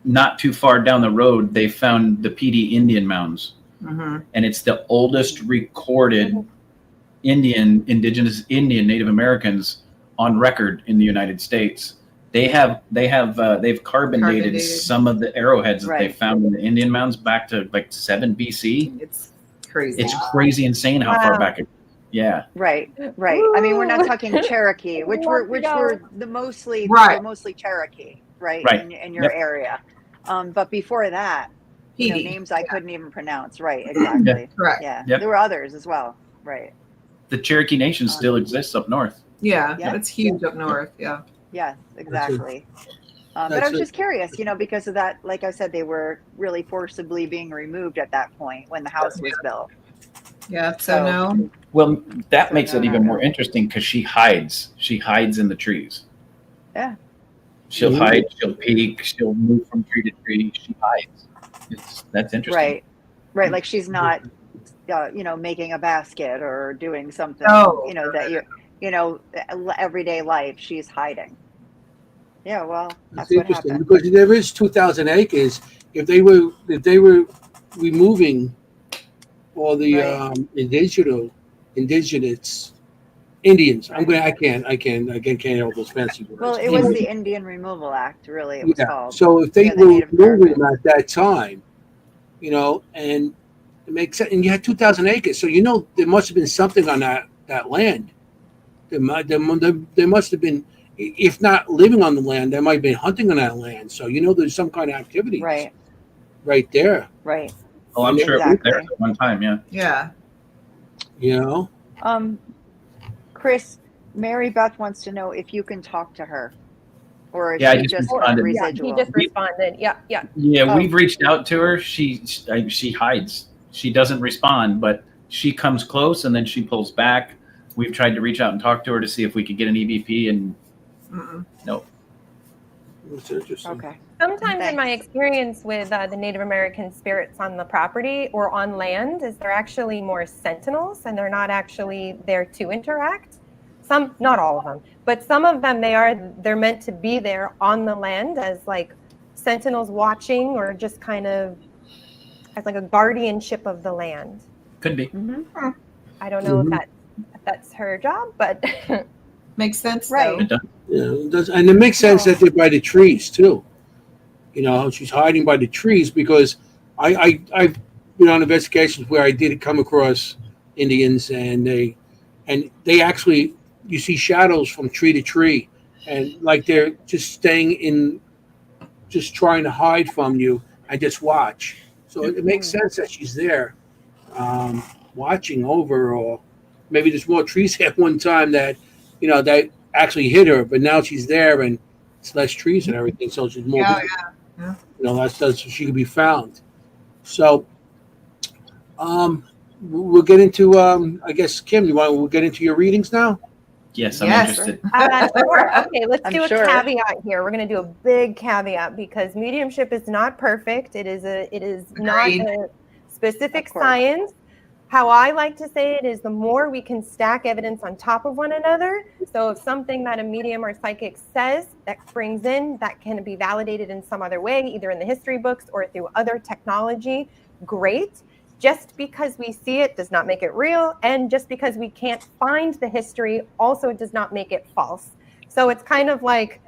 not too far down the road, they found the PD Indian mounds, Mhm. and it's the oldest recorded indigenous Indian Native Americans on record in the United States. They've carbon dated Dated. some of the arrowheads that they Right. found in the Indian mounds back to like 7 BC. It's crazy. It's crazy insane how far Wow. back it. Yeah. Right, right. I mean, we're not Ooh. talking Cherokee, which Love were to which go. were the mostly Right. they were mostly Cherokee, right? Right. In your Yep. area. But before that, PD. names I couldn't even pronounce. Right, exactly. Correct. Yeah. Yep. There were others as well. Right. The Cherokee Nation still exists up north. Yeah, Yeah. it's huge up north. Yeah. Yes, exactly. But That's I was it. just curious, because of that, like I said, they were really forcibly being removed at that point when the house was built. Yeah. So So- no. Well, that So makes no, it no, even no. more interesting because she hides. She hides in the trees. Yeah. She'll Mhm. hide. She'll peek. She'll move from tree to tree. She hides. That's interesting. Right. Right. Like she's not, making a basket or doing something, No. that everyday life, she's hiding. Yeah. Well, That's that's what interesting happened. because there is 2,000 acres. If they were removing all the Right. indigenous Indians, I can't all those fancy words. Well, it was the Indian Removal Act, really, it was Yeah. called. So if they Yeah, the were Native moving American. them at that time, you know, and it makes sense. And you had 2,000 acres, so you know there must have been something on that land. There must have been, if not living on the land, there might have been hunting on that land. So you know there's some kind of activity Right. right there. Right. Oh, I'm sure it was there Exactly. at one time. Yeah. Yeah. You know, Chris, Mary Beth wants to know if you can talk to her or if Yeah, I she just just got responded. Yeah, he residual. just responded. Yeah, yeah. Yeah, Oh. we've reached out to her. She hides. She doesn't respond, but she comes close and then she pulls back. We've tried to reach out and talk to her to see if we could get an EVP, and no. it's interesting. Okay. Sometimes in my Thanks. experience with the Native American spirits on the property or on land is they're actually more sentinels and they're not actually there to interact. Some, not all of them, but some of them, they're meant to be there on the land as like sentinels watching or just kind of as like a guardianship of the land. Could be. Mm-hmm. I don't know Mhm. if that's her job, but Makes sense, Right. It does. Yeah, it does, and it makes sense that they're by the trees too. You know, she's hiding by the trees because I've been on investigations where I did come across Indians and they actually, you see shadows from tree to tree, and like they're just staying in, just trying to hide from you and just watch. So it makes sense that she's there, um, watching over, or maybe there's more trees at one time that, you know, that actually hit her, but now she's there and it's less trees and everything, so she's more, Yeah, you know, that's so she can be found. So, we'll get into, I guess, Kim, we'll get into your readings now? Yes, I'm Yes. interested. sure. Okay, let's I'm do a sure. caveat here. We're going to do a big caveat because mediumship is not perfect. It is not Agreed. a specific Of course. science. How I like to say it is the more we can stack evidence on top of one another. So if something that a medium or psychic says that brings in that can be validated in some other way, either in the history books or through other technology, great. Just because we see it does not make it real. And just because we can't find the history also does not make it false. So it's kind of like,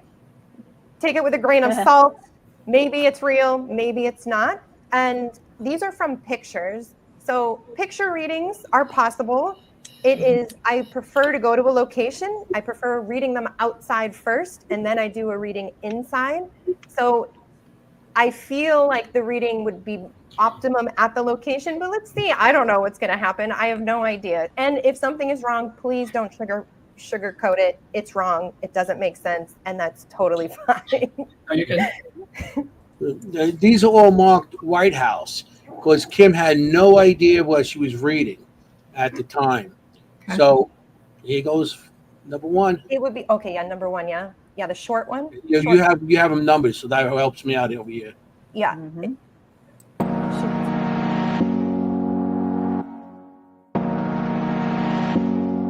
take it with a grain of salt. Maybe it's real, maybe it's not. And these are from pictures. So picture readings are possible. It is, I prefer to go to a location. I prefer reading them outside first, and then I do a reading inside. So I feel like the reading would be optimum at the location, but let's see. I don't know what's going to happen. I have no idea. And if something is wrong, please don't sugarcoat it. It's wrong. It doesn't make sense, and that's totally fine. Oh, you're good. These are all marked White House because Kim had no idea what she was reading at the time. Okay. So here goes number one. It would be okay. Yeah, number one. Yeah, yeah, the short one. You, Short- you have them numbered, so that helps me out over here. Yeah. Mhm.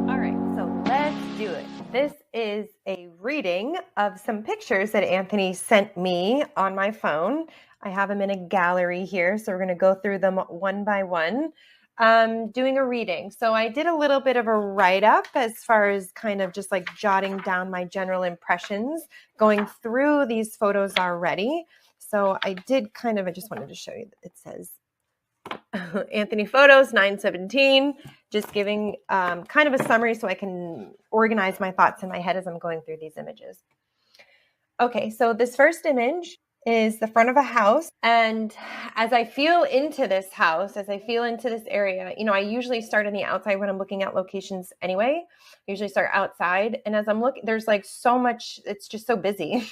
All right, so let's do it. This is a reading of some pictures that Anthony sent me on my phone. I have them in a gallery here, so we're going to go through them one by one. Doing a reading. So I did a little bit of a write-up as far as kind of just like jotting down my general impressions, going through these photos already. So I did kind of, I just wanted to show you that it says Anthony Photos 917, just giving kind of a summary so I can organize my thoughts in my head as I'm going through these images. Okay, so this first image is the front of a house. And as I feel into this house, as I feel into this area, you know, I usually start on the outside when I'm looking at locations anyway. I usually start outside. And as I'm looking, there's like so much, it's just so busy.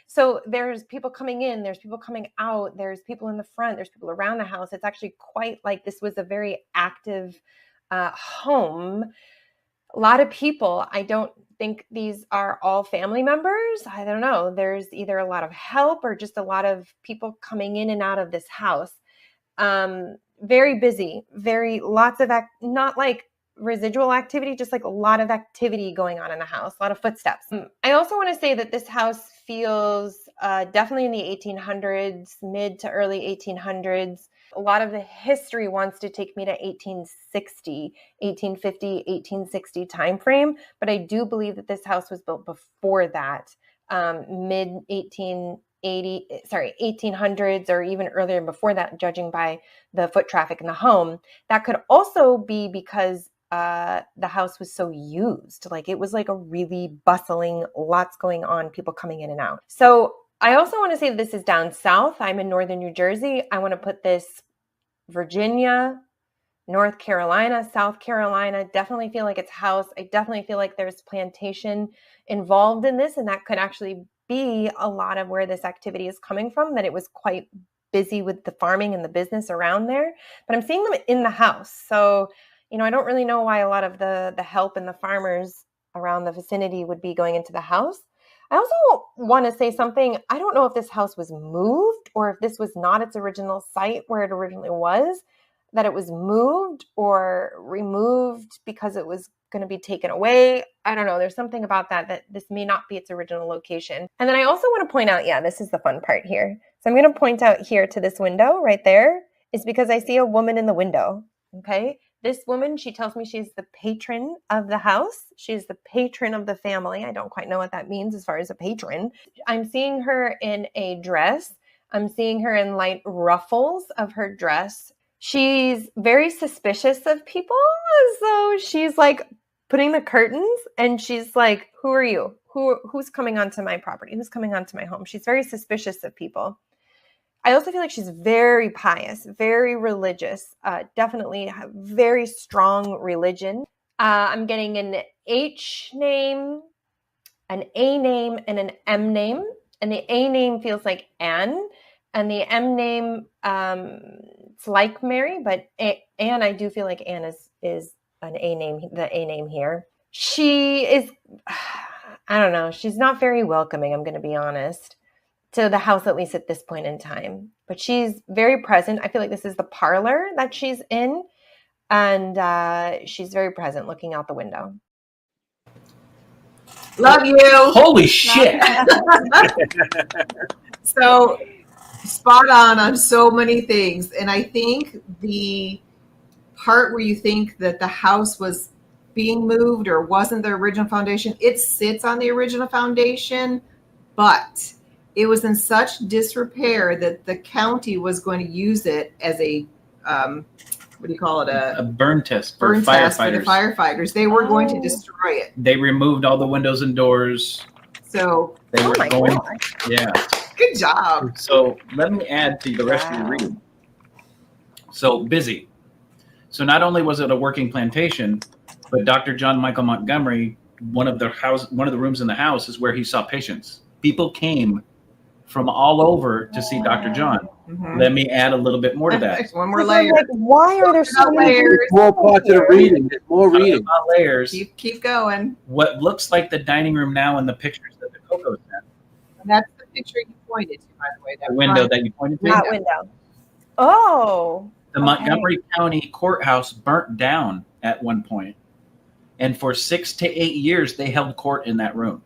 So there's people coming in, there's people coming out, there's people in the front, there's people around the house. It's actually quite like this was a very active home. A lot of people. I don't think these are all family members. I don't know. There's either a lot of help or just a lot of people coming in and out of this house. Very busy, lots of, not like residual activity, just like a lot of activity going on in the house, a lot of footsteps. I also want to say that this house feels definitely in the 1800s, mid to early 1800s. A lot of the history wants to take me to 1860, 1850, 1860 timeframe, but I do believe that this house was built before that, mid 18, 1800s or even earlier before that, judging by the foot traffic in the home. That could also be because the house was so used. Like it was like a really bustling, lots going on, people coming in and out. So I also want to say that this is down south. I'm in northern New Jersey. I want to put this Virginia, North Carolina, South Carolina. Definitely feel like it's house. I definitely feel like there's plantation involved in this, and that could actually be a lot of where this activity is coming from, that it was quite busy with the farming and the business around there. But I'm seeing them in the house. So, I don't really know why a lot of the help and the farmers around the vicinity would be going into the house. I also want to say something. I don't know if this house was moved or if this was not its original site where it originally was, that it was moved or removed because it was going to be taken away. I don't know. There's something about that this may not be its original location. And then I also want to point out, this is the fun part here. So I'm going to point out here to this window right there is because I see a woman in the window. Okay. This woman, she tells me she's the patron of the house. She's the patron of the family. I don't quite know what that means as far as a patron. I'm seeing her in a dress. I'm seeing her in light ruffles of her dress. She's very suspicious of people. So she's like putting the curtains and she's like, who are you? Who's coming onto my property? Who's coming onto my home? She's very suspicious of people. I also feel like she's very pious, very religious, definitely very strong religion. I'm getting an H name, an A name, and an M name. And the A name feels like Anne. And the M name, it's like Mary, but Anne, I do feel like Anne is an A name, the A name here. She is, I don't know, she's not very welcoming, I'm going to be honest, to the house, at least at this point in time. But she's very present. I feel like this is the parlor that she's in. And she's very present looking out the window. Love you. Holy shit. So spot on so many things. And I think the part where you think that the house was being moved or wasn't the original foundation, it sits on the original foundation, but it was in such disrepair that the county was going to use it as a, what do you call it? A burn test burn for test for the firefighters. firefighters. They were going to destroy it. They removed all the windows and doors. So They were my going, God. yeah. good job. So let me add to the rest of your reading. So busy. So not only was it a working plantation, but Dr. John Michael Montgomery, one of the rooms in the house is where he saw patients. People came from all over to see Dr. John. Mhm. Let me add a little bit more to that. One more So layer. like, why are there so many Layers. More parts of the reading. There's more Talking reading. about layers. Keep going. What looks like the dining room now in the pictures that the Coco sent, And that's the picture you pointed to, by the way. the window that you pointed to. that window? Oh, The Montgomery County Courthouse burnt down at one point, and for 6 to 8 years they held court in that room.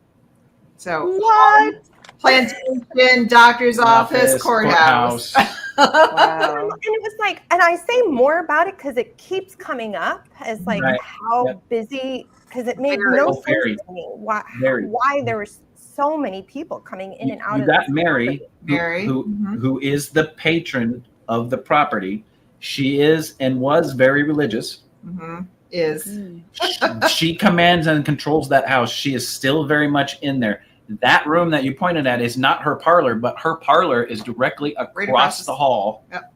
So What? plantation, doctor's office, courthouse. Wow. And it was like, and I say more about it because it keeps coming up as like Right. how Yep. busy, because it made Very. no Oh, sense very. to me why Very. there were so many people coming in and out You of got this Mary, property. Mary. who Mhm. who is the patron of the property. She is and was very religious. Mhm. Is She commands and controls that house. She is still very much in there. That room that you pointed at is not her parlor, but her parlor is directly across across the hall, Yep.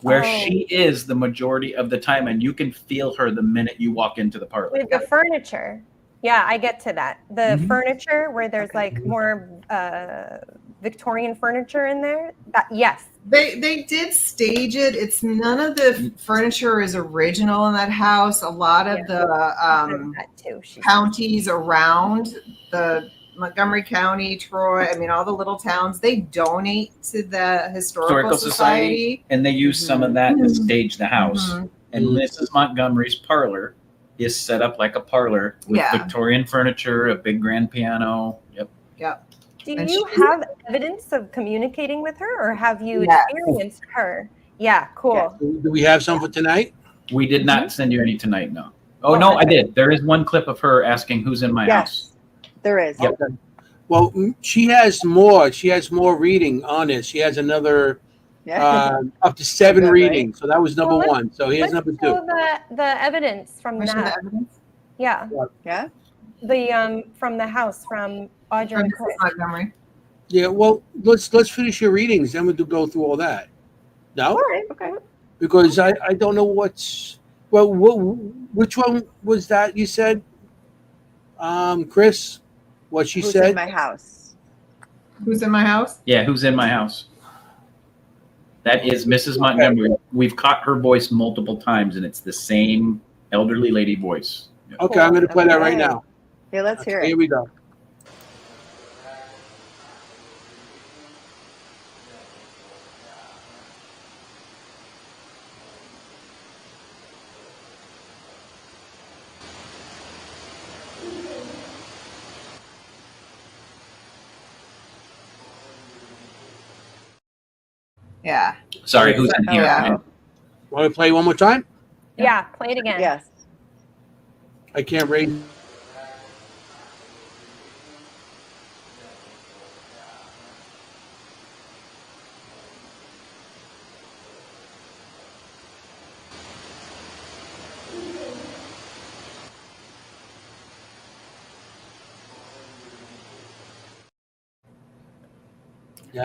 where Oh. she is the majority of the time, and you can feel her the minute you walk into the parlor. With the furniture. Yeah, I get to that. The Mhm. furniture where there's like more Victorian furniture in there. That yes. They did stage it. It's none of the furniture is original in that house. A lot of Yeah. the That too. She said. counties around the Montgomery County, Troy, I mean, all the little towns, they donate to the Historical Society. And they use some of that to stage the house. Mhm. And Mhm. Mrs. Montgomery's parlor is set up like a parlor with Yeah. Victorian furniture, a big grand piano. Yep. Do And you she- have evidence of communicating with her, or have you Yes. experienced her? Yeah, cool. Do we have some for tonight? We did not send you any tonight, no. Oh, no, I did. There is one clip of her asking who's in my house. Yes, there is. Yep. Well, she has more. She has more reading on it. She has another Yeah. up to 7 Good, right? readings. So that was number Well, one. So here's Let's number show 2. the evidence from Question the that. evidence Yeah, Yeah. the from the house from Audrey from and Mrs. Chris. Montgomery. Yeah. Well, let's finish your readings. Then we'll go through all that. No, All right. Okay. because I don't know what's. Well, which one was that you said, Chris? What she Who's said? in my house? Who's in my house? Yeah, who's in my house? That is Mrs. Montgomery. We've caught her voice multiple times, and it's the same elderly lady voice. Okay, I'm going to play that right Okay. now. Yeah, let's Okay, hear here it. we go. Yeah. Sorry, who's in Oh, here? wow. Want to play one more time? Yeah, play it again. Yes. I can't raise.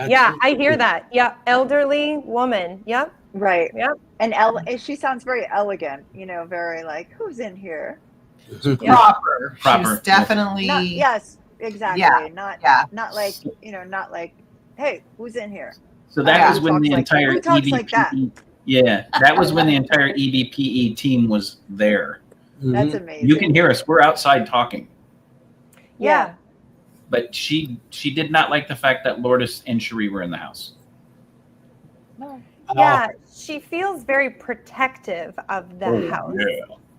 Yeah, I hear that. Yeah, elderly woman. Yep. Right. Yep. And she sounds very elegant, very like, who's in here? Proper. Proper. She's definitely. Yes, exactly. Yeah, Not yeah. not like, not like, hey, who's in here? So that Yeah. was when the entire Who talks like that? Yeah, that was when the entire EBPE team was there. That's Mhm. amazing. You can hear us. We're outside talking. Yeah. But she did not like the fact that Lourdes and Cherie were in the house. No. Yeah, she feels very protective of the house,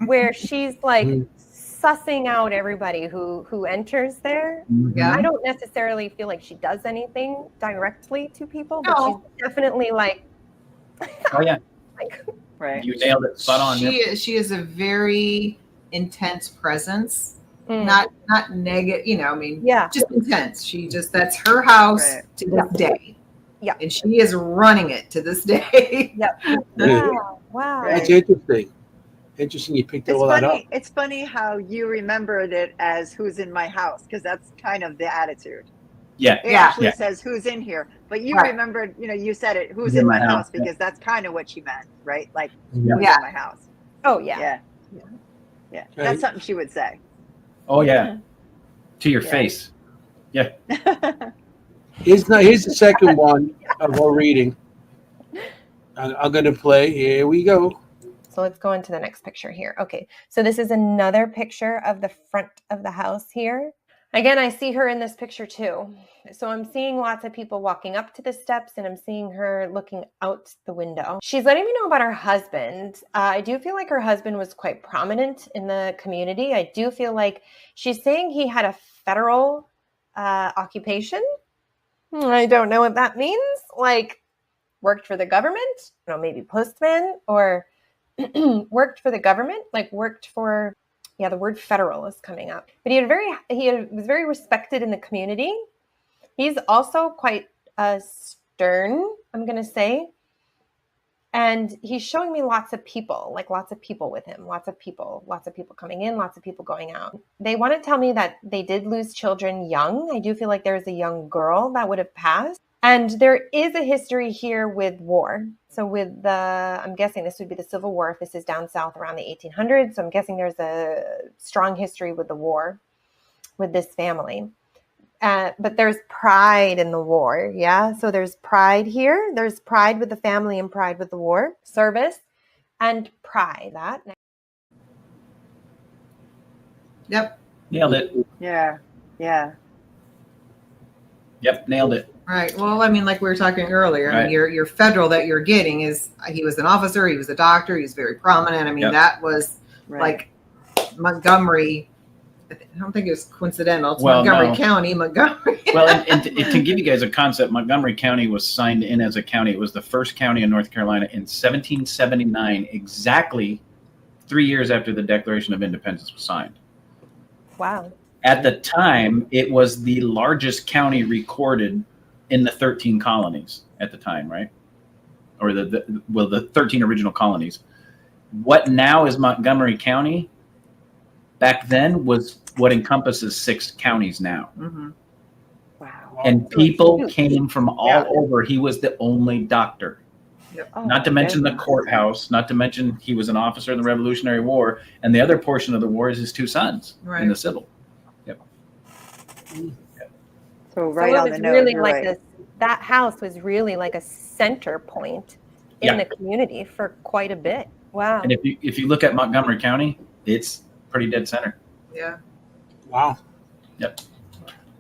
where she's like Mhm. sussing out everybody who enters there. Yeah. I don't necessarily feel like she does anything directly to people, but No. she's definitely like, Oh yeah, like Right. you nailed it. Spot on. Yep. She is a very intense presence. mm, Not negative, yeah, just intense. That's her house Right. to this day. Yeah. And she is running it to this day. yep. Yeah. Wow. Right. That's interesting. Interesting you picked It's all that up. funny. It's funny how you remembered it as "who's in my house" because that's kind of the attitude. Yeah. It Yeah. actually Yeah. says "who's in here," but you Right. remembered. You said it. "Who's in my house?" Yeah. Because that's kind of what she meant, right? Like Yeah. "who's Yeah. in my house?" Oh yeah. Yeah. Okay. That's something she would say. Oh yeah. To your Yeah. face. Here's the second one of our reading. I'm going to play. Here we go. So let's go into the next picture here. Okay, so this is another picture of the front of the house here. Again, I see her in this picture too. So I'm seeing lots of people walking up to the steps and I'm seeing her looking out the window. She's letting me know about her husband. I do feel like her husband was quite prominent in the community. I do feel like she's saying he had a federal occupation. I don't know what that means. Like worked for the government, maybe postman or worked for the government, like worked for, the word federal is coming up. But was very respected in the community. He's also quite stern, I'm going to say. And he's showing me lots of people with him, lots of people coming in, lots of people going out. They want to tell me that they did lose children young. I do feel like there's a young girl that would have passed. And there is a history here with war. So I'm guessing this would be the Civil War if this is down south around the 1800s. So I'm guessing there's a strong history with the war with this family. But there's pride in the war. Yeah. So there's pride here. There's pride with the family and pride with the war service and pride. Yep. Nailed it. Yeah. Yep. Nailed it. Right. Well, like we were talking earlier, Right. your federal that you're getting he was an officer, he was a doctor, he was very prominent. Yep. That was Right. like Montgomery. I don't think it was coincidental. It's Well, Montgomery no. County, Montgomery. Well, and to give you guys a concept, Montgomery County was signed in as a county. It was the first county in North Carolina in 1779, exactly 3 years after the Declaration of Independence was signed. Wow. At the time, it was the largest county recorded in the 13 colonies at the time, right? Or the 13 original colonies. What now is Montgomery County, back then was what encompasses 6 counties now. Mm-hmm. Wow. And people came from all over. He was the only doctor. Oh, Not to my mention the goodness. courthouse, not to mention he was an officer in the Revolutionary War. And the other portion of the war is his 2 sons in the Civil. So right so on it the was nose. really You're like right. that house was really like a center point in the community for quite a bit. Wow. And if you look at Montgomery County, it's pretty dead center. Yeah. Wow. Yep.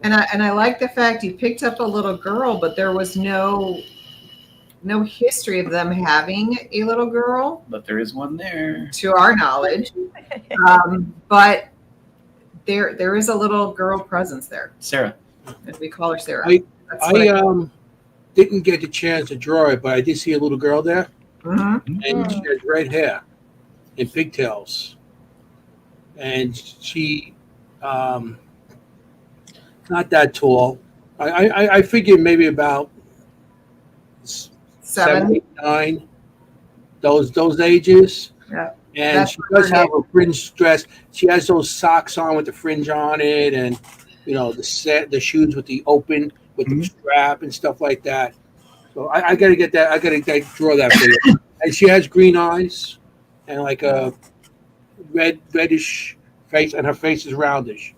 And I like the fact you picked up a little girl, but there was no history of them having a little girl, But there is one there. to our knowledge. But there is a little girl presence there, Sarah. and we call her Sarah. That's I didn't get the chance to draw it, but I did see a little girl there, Mhm. and she has red hair and pigtails, and she not that tall. I figured maybe about 7, 7. 8, 9, those ages. Yeah. And That's she does her have a fringe dress. She has those socks on with the fringe on it, and the shoes with the open with the strap and stuff like that. So I gotta get that. I gotta draw that for you. And she has green eyes and like a reddish face, and her face is roundish.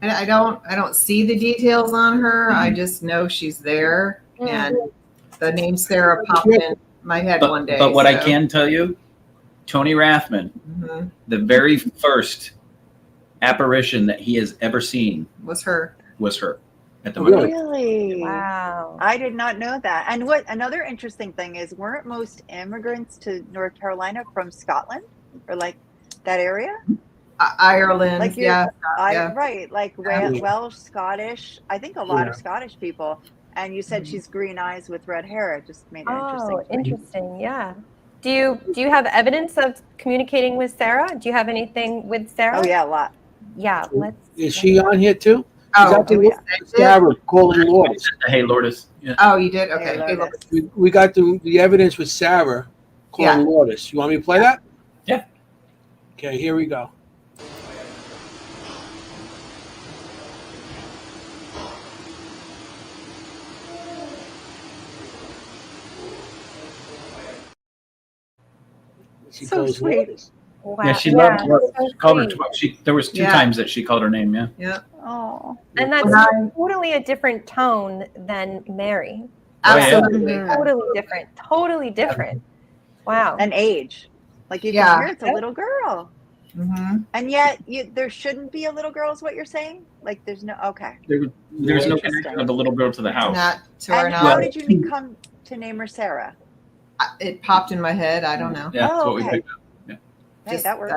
And I don't see the details on her. I just know she's there, and the name Sarah popped in my head one day. But what I can tell you, Tony Rathman, Mhm. the very first apparition that he has ever seen was her. was her at the Oh, Montgomery. Really? Wow. I did not know that. And what another interesting thing is, weren't most immigrants to North Carolina from Scotland or like that area? Ireland, Like you're- yeah. Right, like Welsh, Scottish. I think a lot of Scottish people. And you said she's green eyes with red hair. It just made it interesting. Oh, interesting. Yeah. Do you have evidence of communicating with Sarah? Do you have anything with Sarah? Oh yeah, a lot. Yeah. Is she on here too? Oh, Is that Sarah calling Lourdes? Hey, Lourdes. Yeah. Oh, you did? Okay. Hey, Hey, Lourdes. We got the evidence with Sarah calling Lourdes. You want me to play that? Yeah. Okay, here we go. She So calls sweet. Lourdes. Wow. Yeah, she loved so she called her. sweet. There was 2 Yeah. times that she called her name. Yeah. Yeah. Oh. And that's When I- totally a different tone than Mary. Oh, yeah. Absolutely. Mhm. Totally different. Totally different. Wow. And age. Like you Yeah. can hear it's a little girl. Mm-hmm. And yet there shouldn't be a little girl is what you're saying? Like there's no okay. There's no Interesting. connection of the little girl to the house. Not to our And how knowledge. did you come to name her Sarah? It popped in my head. I don't know. Yeah, that's Oh, what we okay. picked up. Hey, Just- that works.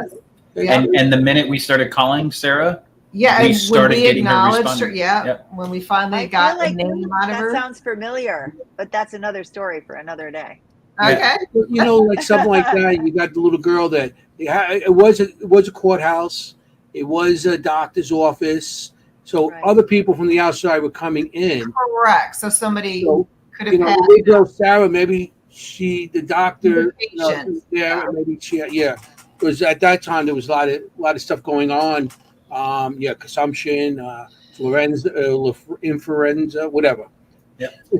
that's- And the minute we started calling Sarah, Yeah, We and when started we getting her acknowledged her, responding. yeah, Yep. when we finally I got feel like the name out of that her. sounds familiar, but that's another story for another day. Okay. Like something like that. You got the little girl that it was a courthouse. It was a doctor's office. So Right. other people from the outside were coming in. Correct. So somebody So could have the had. little girl Sarah, maybe the doctor, Patient. maybe because at that time there was a lot of stuff going on. Consumption, influenza, whatever.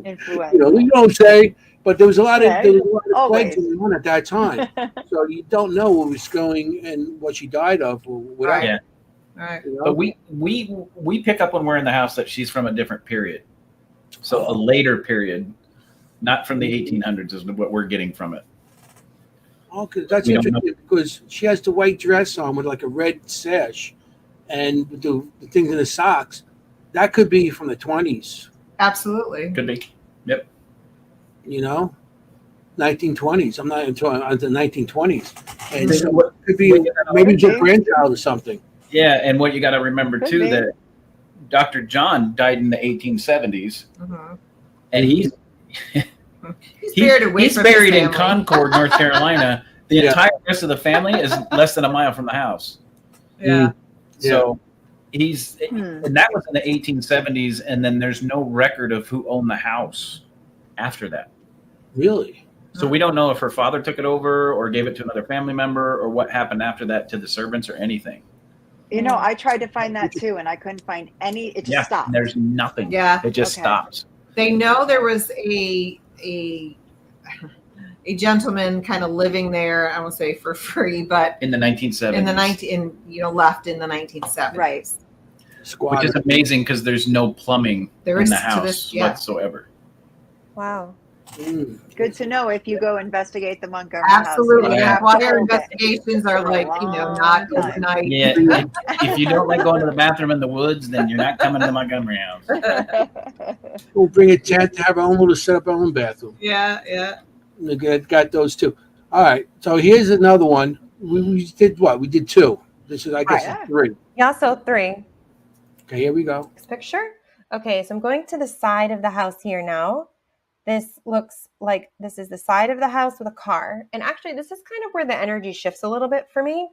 Influenza. You don't say, but there was a lot of Okay. plagues Always. going on at that time. So you don't know what was going and what she died of or whatever. Right. Yeah. All right. you know? but we pick up when we're in the house that she's from a different period. So a later period, not from the 1800s is what we're getting from it. Oh, 'cause that's We don't interesting because she has the white dress on with like a red sash and the things in the socks. That could be from the 20s, Absolutely. Could be. 1920s. I'm not even talking the 1920s. And This is so what- it could be maybe it's a grandchild or something. Yeah, and what you got to remember Could too be. that Dr. John died in the 1870s, Mhm. and he's He's buried in family. Concord, North Carolina. The Yeah. entire rest of the family is less than a mile from the house. Yeah. Yeah. So He's and that was in the 1870s, and then there's no record of who owned the house after that. Really? So we don't know if her father took it over or gave it to another family member or what happened after that to the servants or anything. You know, I tried to find that too, and I couldn't find any. It just stopped. There's nothing. Yeah. It just Okay. stops. They know there was a gentleman kind of living there. I won't say for free, but In the 1970s. left in the 1970s. Right. Squatter. Which is amazing because there's no plumbing There in is the to house this- yeah. whatsoever. Wow. Mm. Good to know if you go investigate the Montgomery Absolutely. house. Yeah. That's why our Hold it. investigations are For a like, not long time. overnight. Yeah. If you don't like going to the bathroom in the woods, then you're not coming to the Montgomery house. We'll bring a tent to have our own little set up our own bathroom. Yeah. We got those too. All right. So here's another one. We did what? We did 2. This is, I guess, Right. 3. Yeah, so 3. Okay, here we go. Next picture. Okay, so I'm going to the side of the house here now. This looks like this is the side of the house with a car. And actually, this is kind of where the energy shifts a little bit for me.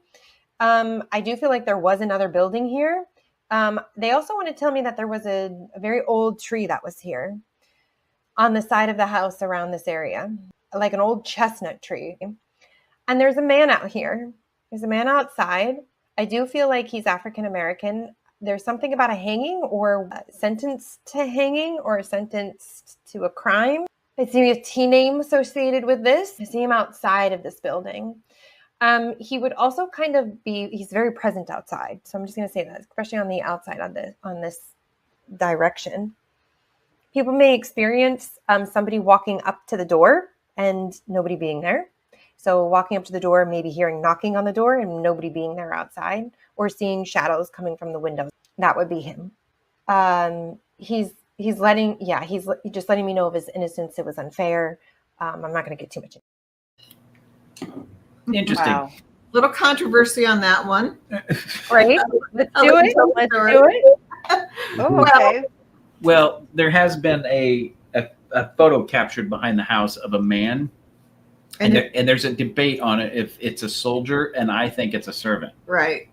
I do feel like there was another building here. They also want to tell me that there was a very old tree that was here on the side of the house around this area, like an old chestnut tree. And there's a man out here. There's a man outside. I do feel like he's African American. There's something about a hanging or sentenced to hanging or sentenced to a crime. I see a T name associated with this. I see him outside of this building. He would also kind of he's very present outside. So I'm just going to say that, especially on the outside on this direction. People may experience somebody walking up to the door and nobody being there. So walking up to the door, maybe hearing knocking on the door and nobody being there outside, or seeing shadows coming from the windows. That would be him. He's just letting me know of his innocence. It was unfair. I'm not going to get too much into it. Interesting. Wow. Little controversy on that one. Right? Let's I'll do let it. you tell the Let's story. do it. Oh, okay. Well, there has been a photo captured behind the house of a man. And And there's a debate on it if it's a soldier, and I think it's a servant. right.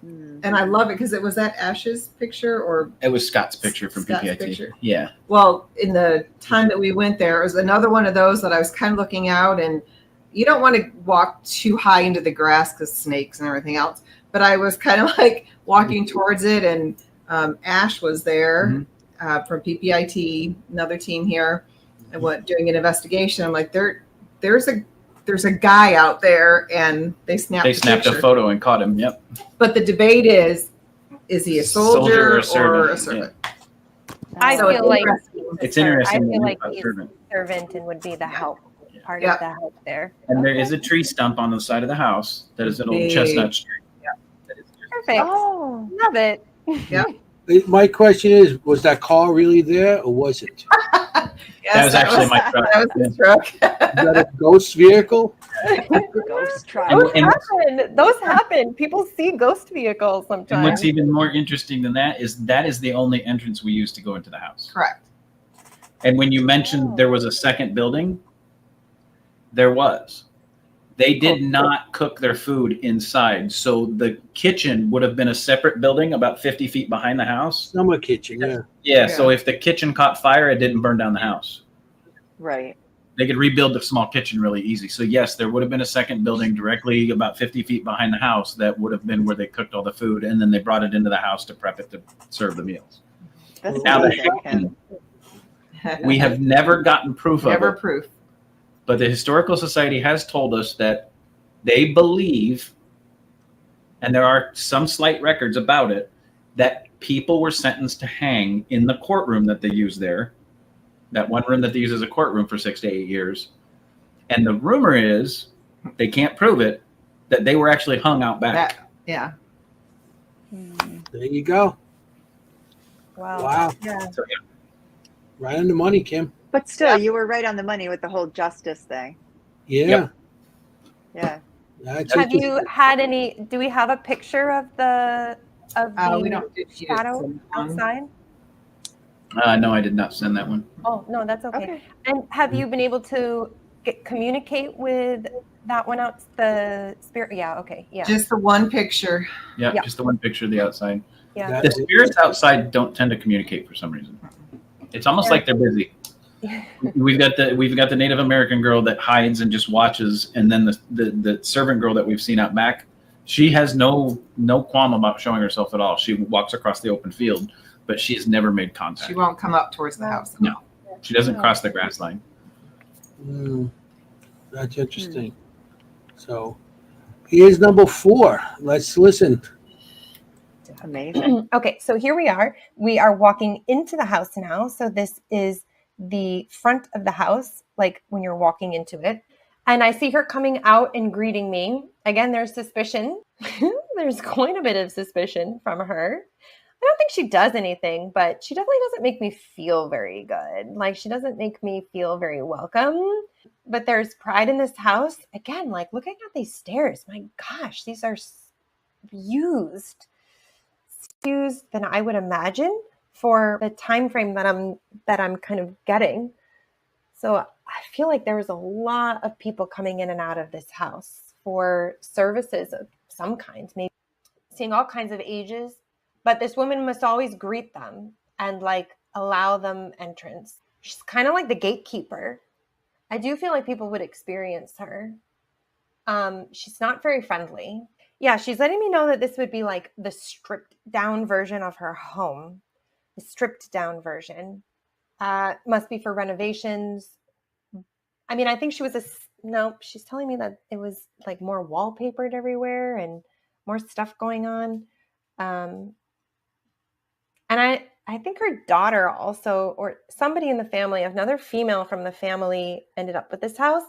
And I love it because it was that Ash's picture or It was Scott's picture from Scott's PPIT. picture. Yeah. well, in the time that we went there, it was another one of those that I was kind of looking out, and you don't want to walk too high into the grass because snakes and everything else. But I was kind of like walking towards it, and Ash was there from PPIT, another team here, and doing an investigation. I'm like, there's a guy out there, and they snapped They a picture. photo and caught him. Yep. But the debate is he a soldier, or a servant? I So feel like interesting. It's interesting. I that feel you like got he's servant. servant and would be the help part Yeah. of the help there. And there is a tree stump on the side of the house that is an old Big. chestnut tree. That is just- Perfect. Oh, Love it. My question is, was that car really there or was it? Yes, That was actually my truck. that was his truck. Is that a ghost vehicle? ghost truck. Those happen. People see ghost vehicles And sometimes. what's even more interesting than that is the only entrance we used to go into the house. Correct. And when you mentioned there was a second building, there was. They did not cook their food inside. So the kitchen would have been a separate building about 50 feet behind the house. Summer kitchen, yeah. Yeah, so if the kitchen caught fire, it didn't burn down the house. Right. They could rebuild the small kitchen really easy. So yes, there would have been a second building directly about 50 feet behind the house that would have been where they cooked all the food, and then they brought it into the house to prep it to serve the meals. That's Now that amazing, Kim. we have never gotten proof Never of it, proof. but the Historical Society has told us that they believe, and there are some slight records about it, that people were sentenced to hang in the courtroom that they use there, that one room that they use as a courtroom for 6 to 8 years. And the rumor is, they can't prove it, that they were actually hung out back. Yeah. There you go. Wow. Yeah. So, yeah. Right on the money, Kim. But still, you were right on the money with the whole justice thing. Yeah. Yep. Yeah. That's Have interesting. you had any? Do we have a picture of the We don't do shadow outside? No, I did not send that one. Oh no, that's okay. Okay. And have you been able to communicate with that one out? The spirit? Yeah. Okay. Yeah. Just the one picture. Yeah, Yeah. just the one picture of the outside. Yeah. The spirits outside don't tend to communicate for some reason. It's almost like they're busy. We've got the Native American girl that hides and just watches, and then the servant girl that we've seen out back. She has no qualm about showing herself at all. She walks across the open field, but she has never made contact. She won't come up towards the house. No, she doesn't cross the grass line. That's interesting. So here's number 4. Let's listen. Amazing. Okay, so here we are. We are walking into the house now. So this is the front of the house, like when you're walking into it. And I see her coming out and greeting me. Again, there's suspicion. There's quite a bit of suspicion from her. I don't think she does anything, but she definitely doesn't make me feel very good. Like, she doesn't make me feel very welcome. But there's pride in this house. Again, like, looking at these stairs, my gosh, these are used than I would imagine for the time frame that I'm kind of getting. So I feel like there was a lot of people coming in and out of this house for services of some kind, maybe seeing all kinds of ages. But this woman must always greet them and like allow them entrance. She's kind of like the gatekeeper. I do feel like people would experience her. She's not very friendly. Yeah, she's letting me know that this would be like the stripped down version of her home. The stripped down version. Must be for renovations. I mean, I think she's telling me that it was like more wallpapered everywhere and more stuff going on. And I think her daughter also, or somebody in the family, another female from the family ended up with this house,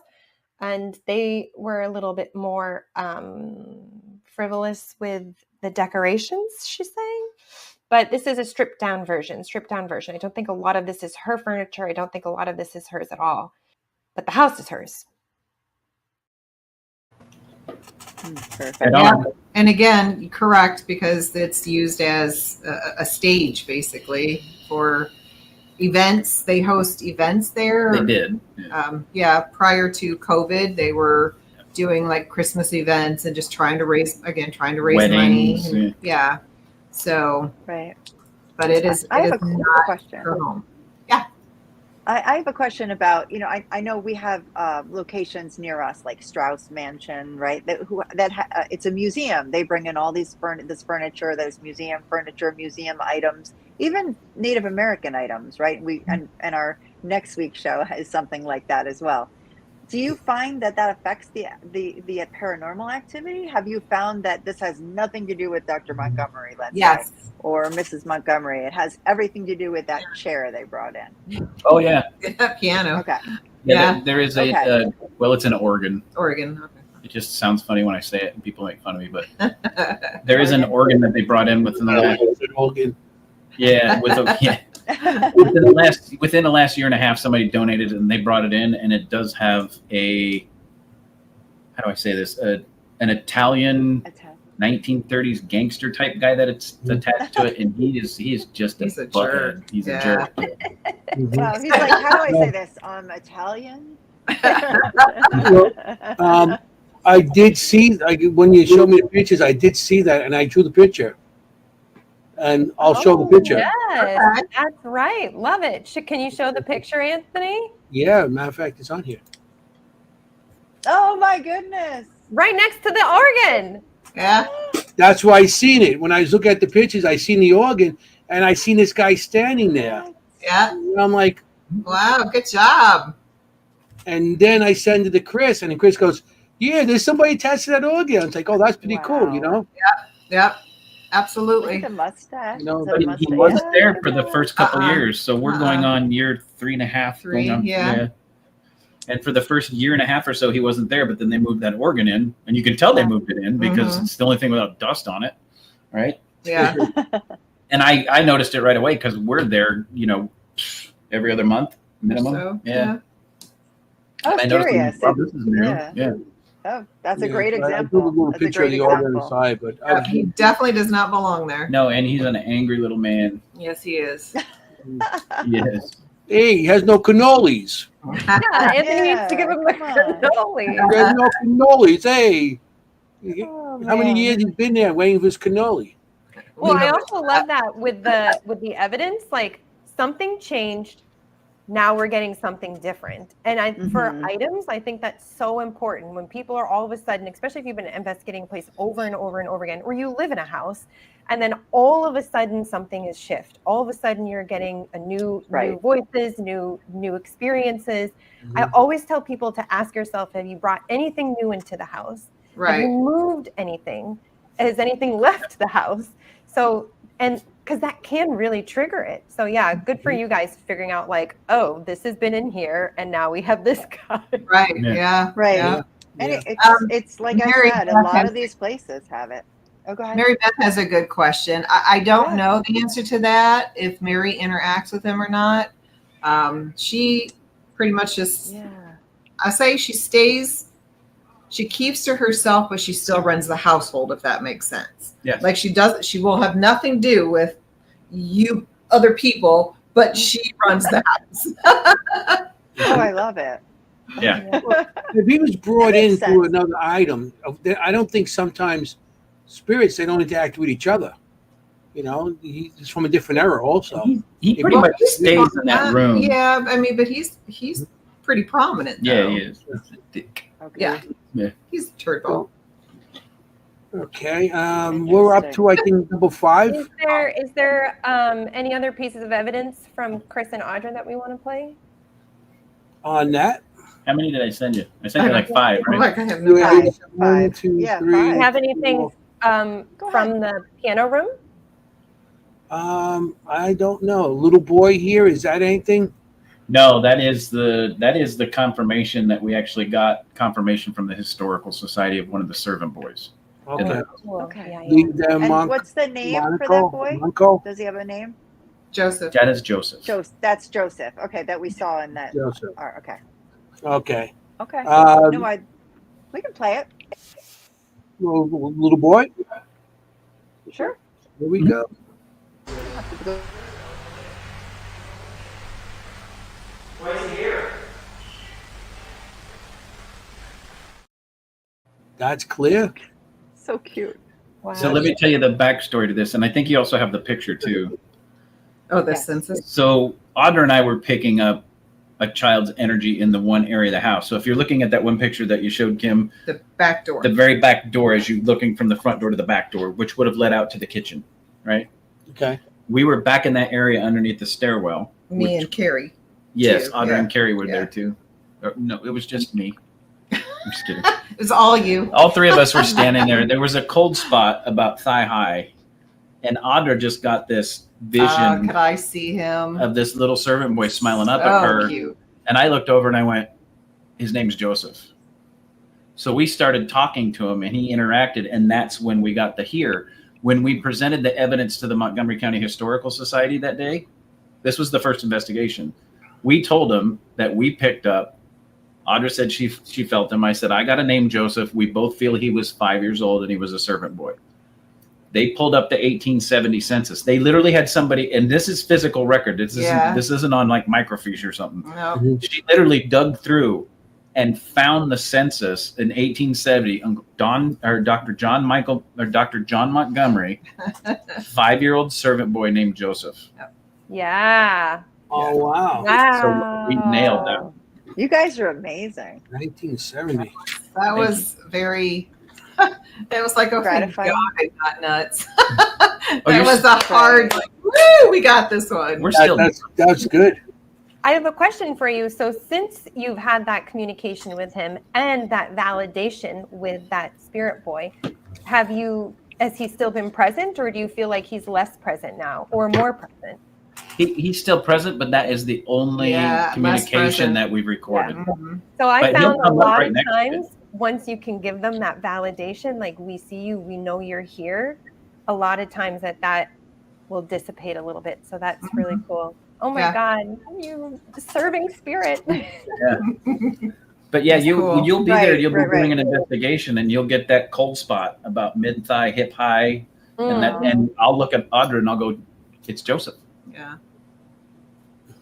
and they were a little bit more frivolous with the decorations, she's saying. But this is a stripped down version. I don't think a lot of this is her furniture. I don't think a lot of this is hers at all. But the house is hers. Perfect. Yeah. And again, correct, because it's used as a stage basically for events. They host events there. They did. Prior to COVID, they were doing like Christmas events and just trying to raise Weddings, money. Yeah. So, Right. but it is I have a not question. her home. I have a question about, I know we have locations near us like Strauss Mansion, right? It's a museum. They bring in all this furniture. There's museum furniture, museum items, even Native American items, right? And our next week's show is something like that as well. Do you find that affects the paranormal activity? Have you found that this has nothing to do with Dr. Montgomery, let's say, or Mrs. Montgomery? It has everything to do with that chair they brought in. Oh yeah. Piano. Okay. Yeah. There is it's an organ. Oregon. Okay. It just sounds funny when I say it and people make fun of me, but there is an organ that they brought in within the last. Yeah, within the last year and a half, somebody donated it and they brought it in, and it does have how do I say this? An Italian 1930s gangster type guy that it's attached to it, and he is just He's a butthead. jerk. He's a jerk. Wow, he's like, how do I say this? Italian? I did see, when you showed me the pictures, I did see that, and I drew the picture. And I'll show the picture. Yes, that's right. Love it. Can you show the picture, Anthony? Yeah, matter of fact, it's on here. Oh my goodness. Right next to the organ. Yeah. That's why I seen it. When I was looking at the pictures, I seen the organ, and I seen this guy standing there. Yeah. And I'm like, wow, good job. And then I send it to Chris, and then Chris goes, yeah, there's somebody attached to that organ. It's like, oh, that's pretty cool, Yep. Absolutely. The mustache. But he wasn't there for the first couple of years, so we're going on year 3.5. Yeah. And for the first year and a half or so, he wasn't there. But then they moved that organ in, and you can tell they moved it in because it's the only thing without dust on it, right? Yeah. And I noticed it right away because we're there, every other month minimum. So, yeah. I was curious. This is new. Yeah. Oh, that's a great example. I took a little picture of the organ on the side, but he definitely does not belong there. No, and he's an angry little man. Yes, he is. He is. Hey, he has no cannolis. Yeah, Anthony needs to give him the cannoli. He has no cannolis. Hey, Oh, how many man. years he's been there waiting for his cannoli? Well, We I know also love that with the evidence, like something changed. Now we're getting something different. And for Mhm. items, I think that's so important when people are all of a sudden, especially if you've been investigating a place over and over and over again, or you live in a house, and then all of a sudden something is shift. All of a sudden you're getting a new Right. voices, new experiences. I Mhm. always tell people to ask yourself, have you brought anything new into the house? Have you right. moved anything? Has anything left the house? So, and because that can really trigger it. So yeah, good for you guys figuring out like, oh, this has been in here and now we have this guy. Right. Yeah. Yeah. Right. Yeah. And Yeah. it's like I Mary said, a Beth lot has- of these places have it. Oh, go ahead. Mary Beth has a good question. I don't Yeah. know the answer to that, if Mary interacts with him or not. She pretty much just, Yeah. I say she keeps to herself, but she still runs the household, if that makes sense. Yes. Like she will have nothing to do with you other people, but she runs the house. Oh, I love it. Yeah. If he was brought That makes in through sense. another item, I don't think sometimes spirits they don't interact with each other. You know, he's from a different era also. He pretty much stays in that room. Yeah, I mean, but he's pretty prominent. Yeah, though. he is. Okay. Yeah, he's a turtle. Okay, we're up to I think number 5. Is there any other pieces of evidence from Chris and Audra that we want to play? On that. How many did I send you? I sent you like 5, I'm right? like, I have no Yeah, idea. Five. 1, 2, Yeah, 3. Do you five. have anything Go from the piano room? I don't know. Little boy here, is that anything? No, that is the confirmation that we actually got confirmation from the Historical Society of one of the servant boys. Okay. Cool. Okay. Yeah, yeah. And what's the name for that boy? Monco? Does he have a name? Joseph. That is Joseph. That's Joseph. Okay, that we saw in that. Joseph. Oh, okay. Okay. Okay. Um, No, we can play it. little boy. Sure. Here we go. That's clear. So cute. Wow. So let me tell you the backstory to this, and I think you also have the picture too. Oh, the Yes. census. So Audra and I were picking up a child's energy in the one area of the house. So if you're looking at that one picture that you showed Kim, The back door. the very back door as you looking from the front door to the back door, which would have led out to the kitchen, right? Okay. We were back in that area underneath the stairwell. Me and Carrie. Yes, too, Audra yeah. and Carrie were Yeah. there too. No, it was just me. I'm just kidding. It's all you. All 3 of us were standing there. There was a cold spot about thigh high, and Audra just got this vision Could I see him? of this little servant boy smiling up at Oh, her. cute. And I looked over and I went, his name's Joseph. So we started talking to him and he interacted. And that's when we got to hear. When we presented the evidence to the Montgomery County Historical Society that day, this was the first investigation. We told them that we picked up. Audra said she felt him. I said, I got a name Joseph. We both feel he was 5 years old and he was a servant boy. They pulled up the 1870 census. They literally had somebody, and this is physical record. This isn't on like microfiche or something. No. She literally dug through and found the census in 1870. Dr. John Montgomery, 5-year-old servant boy named Joseph. Yeah. Oh wow. Wow. So we nailed that. You guys are amazing. 1970. That was very. That was like, okay, Gratifying. God, I got nuts. Oh, That was a hard, like, woo, we got this one. We're still That's good. I have a question for you. So since you've had that communication with him and that validation with that spirit boy, has he still been present, or do you feel like he's less present now or more present? he's still present, but that is the only Yeah, less communication present. that we've recorded. Mhm. So I But he'll found a come up lot right of next to it. times once you can give them that validation, like we see you, we know you're here, a lot of times that will dissipate a little bit. So that's really cool. Oh my Yeah. God, you serving spirit. But yeah, That's cool. you'll be there. Right, You'll be right, doing right. an investigation, and you'll get that cold spot about mid thigh, hip high, and Mm. and I'll look at Audra and I'll go, it's Joseph. Yeah.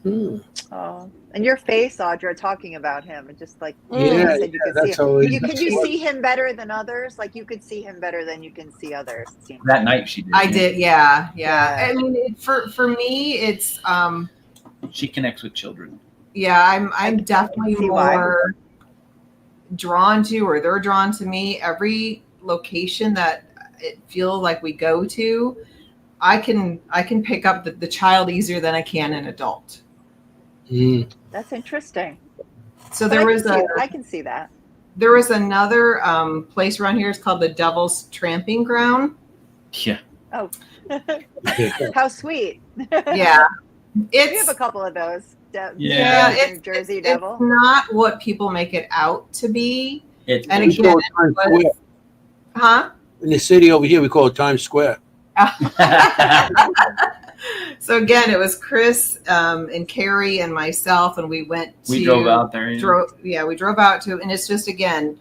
Hmm. Oh, and your face, Audra, talking about him, and just like Yeah, you yeah, said, you could see that's him. always. Could you see him better than others? Like you could see him better than you can see others. It seems That like. night she did. I did, yeah. Yeah. I mean, for me, it's She connects with children. yeah. I I'm can definitely see why. more drawn to, or they're drawn to me. Every location that it feels like we go to, I can pick up the child easier than I can an adult. Mm. That's interesting. So But there was I can see that. there was another place around here. It's called the Devil's Tramping Ground. Yeah. Oh, how sweet. Yeah, We have it's a couple of those. Yeah, New Jersey it's Devil. not what people make it out to be. It's And We call again, it Times was- Square. Huh? In the city over here, we call it Times Square. So again, it was Chris and Carrie and myself, and we went to we drove out there. we drove out to, and it's just again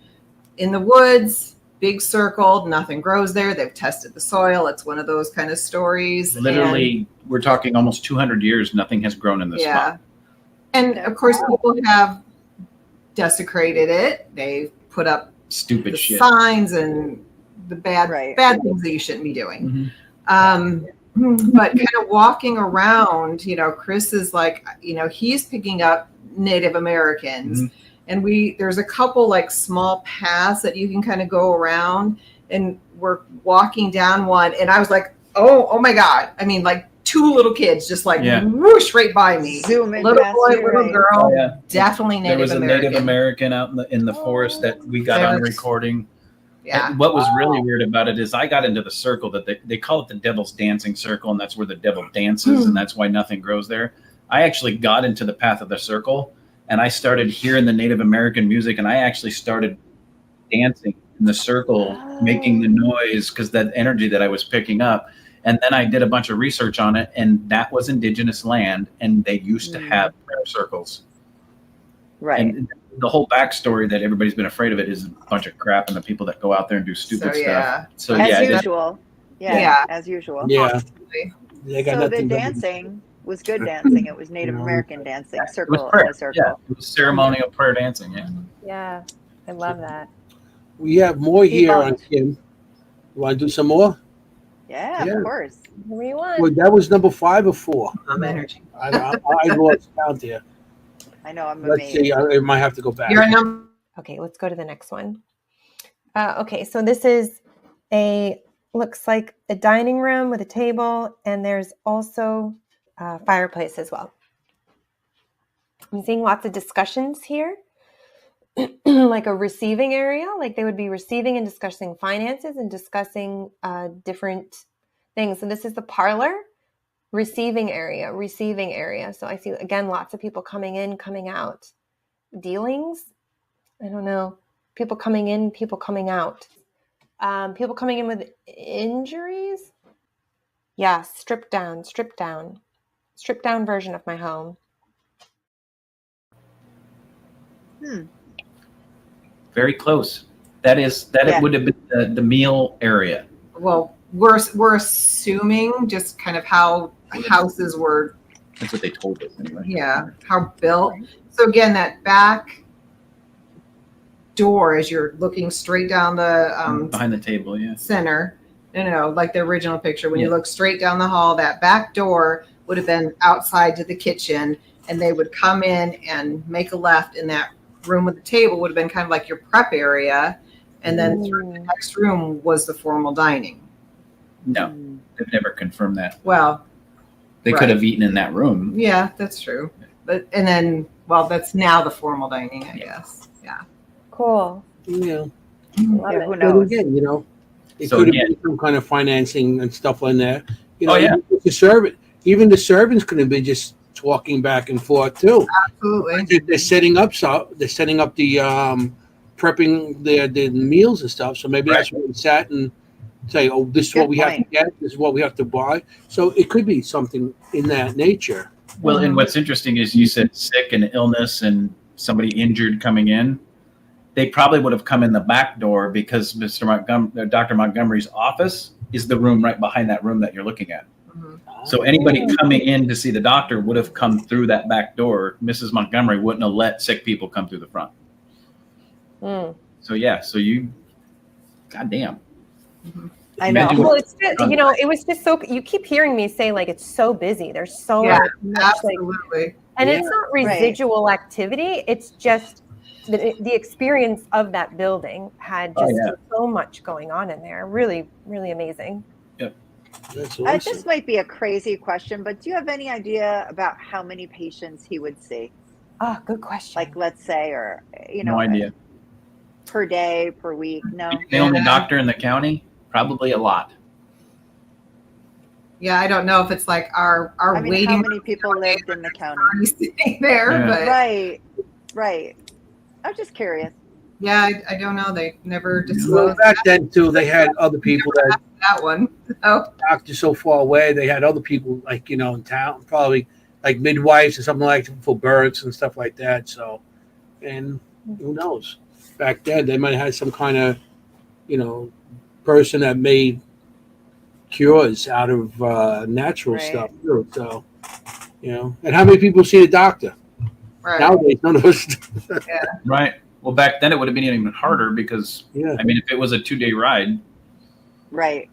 in the woods, big circle, nothing grows there. They've tested the soil. It's one of those kind of stories. Literally, we're talking almost 200 years. Nothing has grown in this spot. And of course, people have desecrated it. They've put up Stupid the shit. signs and the bad Right. things that you shouldn't be doing. Mhm. But kind of walking around, Chris is like, he's picking up Native Americans, and there's a couple like small paths that you can kind of go around, and we're walking down one, and I was like, oh my God. I mean, like two little kids just like whoosh right by me. Zooming Little past boy, you, little right. girl, Oh, yeah. definitely There Native was a American. Native American out in the forest that we got on recording. Yeah. And what was really weird about it is I got into the circle that they call it the devil's dancing circle, and that's where the devil dances, and that's why nothing grows there. I actually got into the path of the circle, and I started hearing the Native American music, and I actually started dancing in the circle, making the noise because that energy that I was picking up. And then I did a bunch of research on it, and that was indigenous land, and they used to have prayer circles. Right. And the whole backstory that everybody's been afraid of it is a bunch of crap, and the people that go out there and do stupid stuff. So as yeah, usual. Yeah. As usual. Yeah. They got So the nothing to do. dancing was good dancing. It was Native American dancing, it was circle in prayer. a circle. Yeah, it was ceremonial prayer dancing. Yeah. Yeah, I love that. We have more here Debunked. on Kim. You want to do some more? Yeah, Yeah. of course. Where you want? Well, that was number 5 or 4. Energy. I lost count there. I know I'm Let's amazed. see. I might have to go back. You're a number. Okay, let's go to the next one. Okay, so this is looks like a dining room with a table, and there's also a fireplace as well. I'm seeing lots of discussions here, like a receiving area, like they would be receiving and discussing finances and discussing different things. So this is the parlor, receiving area. So I see, again, lots of people coming in, coming out. Dealings? I don't know. People coming in, people coming out. People coming in with injuries? Yeah, stripped down version of my home. Very close. That Yeah. it would have been the meal area. Well, we're assuming just kind of how houses were, That's what they told us anyway. how built. So again, that back door, as you're looking straight down the Behind the table, yeah. center, like the original picture, when you Yeah. look straight down the hall, that back door would have been outside to the kitchen, and they would come in and make a left, in that room with the table would have been kind of like your prep area, and then through the next room was the formal dining. No, they've never confirmed that. Well, They could have eaten in that room. yeah, that's true. But and then, well, that's now the formal dining, I guess. Yeah. Cool. Yeah. Love Yeah, it. who But knows? again, it So could have again- been some kind of financing and stuff like that. Oh, yeah. Even the servants could have been just talking back and forth too. Absolutely. They're setting up the prepping the meals and stuff. So maybe that's where we sat and say, "Oh, this is what Good we have to point. get. This is what we have to buy." So it could be something in that nature. Well, and what's interesting is you said sick and illness and somebody injured coming in. They probably would have come in the back door because Dr. Montgomery's office is the room right behind that room that you're looking at. Mhm. So anybody coming in to see the doctor would have come through that back door. Mrs. Montgomery wouldn't have let sick people come through the front. Mm. So yeah, so you, goddamn. I know. Imagine Well, what- it's just, you know, it was just so, you keep hearing me say like it's so busy. There's so Yeah, much, like, Absolutely. and Yeah. it's not residual activity. It's just the experience of that building had Oh, just yeah. so much going on in there. Really, really amazing. That's This awesome. might be a crazy question, but do you have any idea about how many patients he would see? Oh, good question. Like, let's say, or, you No know, idea. per day, per week? No. The only Yeah. doctor in the county, probably a lot. Yeah, I don't know if it's like our I mean, waiting how many people lived in the county? room sitting there, Yeah. but Right, right. I'm just curious. yeah, I don't know. They never Well, disclosed back then too, they had other people that that one. Oh, doctors so far away. They had other people like in town, probably like midwives or something like for births and stuff like that. So, and who knows? Back then, they might have had some kind of person that made cures out of natural Right. stuff too. So, and how many people see a doctor right. nowadays? None of us. Right. Well, back then it would have been even harder because, Yeah. I mean, if it was a 2-day ride, Right,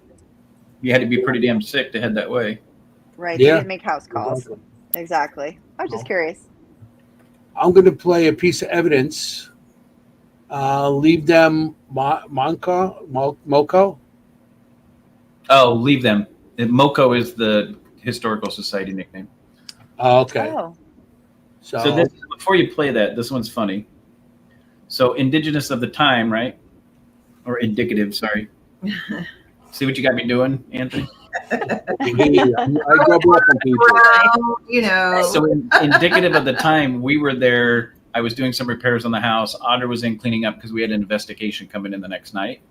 you had to be pretty damn sick to head that way. right. Yeah. They didn't make house calls. Exactly. I was just curious. I'm going to play a piece of evidence. Leave them Moco. Oh, leave them. MoCo is the Historical Society nickname. Okay. Oh, So this, before you play that, this one's funny. So indigenous of the time, right? Or indicative, sorry. See what you got me doing, Anthony? I grew up on people. Well, you know. So indicative of the time, we were there. I was doing some repairs on the house. Audra was in cleaning up because we had an investigation coming in the next night.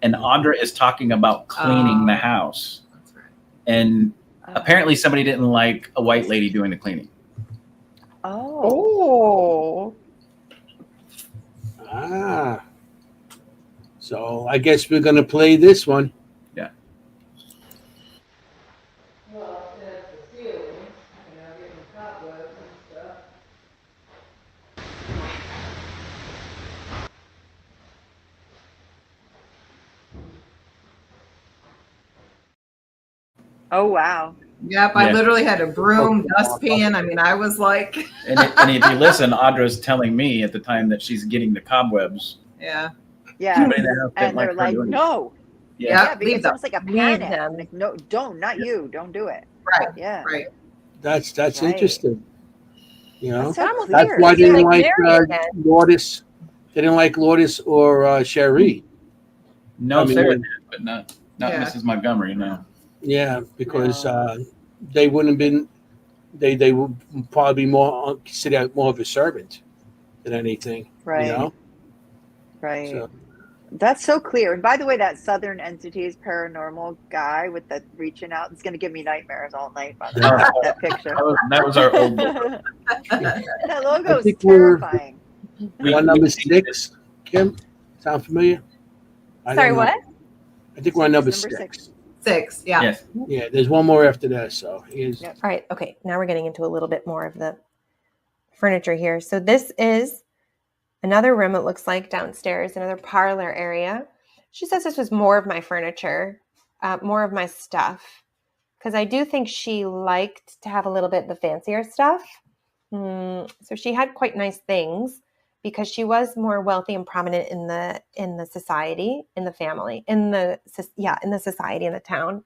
And Audra is talking about cleaning the house. That's right. And apparently somebody didn't like a white lady doing the cleaning. oh. Oh. Ah. So I guess we're going to play this one. Yeah. Oh, wow. Yep, I Yeah. literally had a broom, dustpan. I mean, I was like, And if you listen, Audra's telling me at the time that she's getting the cobwebs. yeah, Yeah. Somebody in the house didn't And they're her like, doing it. no. Yeah. Yeah. Yeah, leave because it's them. almost like a Leave panic. them. Like, no, don't, not you. Don't do it. right, Yeah. right. That's Right. interesting. That's so almost That's clear. why they It's didn't like like Mary again. Lourdes. They didn't like Lourdes or Cherie. No, I mean, Sarah did, but not Yeah. Mrs. Montgomery, no. Yeah, because No. they wouldn't have been. They would probably be more considered more of a servant than anything. Right. You know. Right. So, That's so clear. And by the way, that Southern Entities paranormal guy with the reaching out is going to give me nightmares all night. By the way, that picture. That was our old book. That logo I is think we're- terrifying. one number 6. Kim, sound familiar? I Sorry, don't know. what? I think we're on number Number 6. 6, yeah. Yes. Yeah, there's one more after that. So here's Yep. All right. Okay. Now we're getting into a little bit more of the furniture here. So this is another room, it looks like, downstairs, another parlor area. She says this was more of my furniture, more of my stuff, because I do think she liked to have a little bit of the fancier stuff. So she had quite nice things because she was more wealthy and prominent in the society, in the family, in the society, in the town.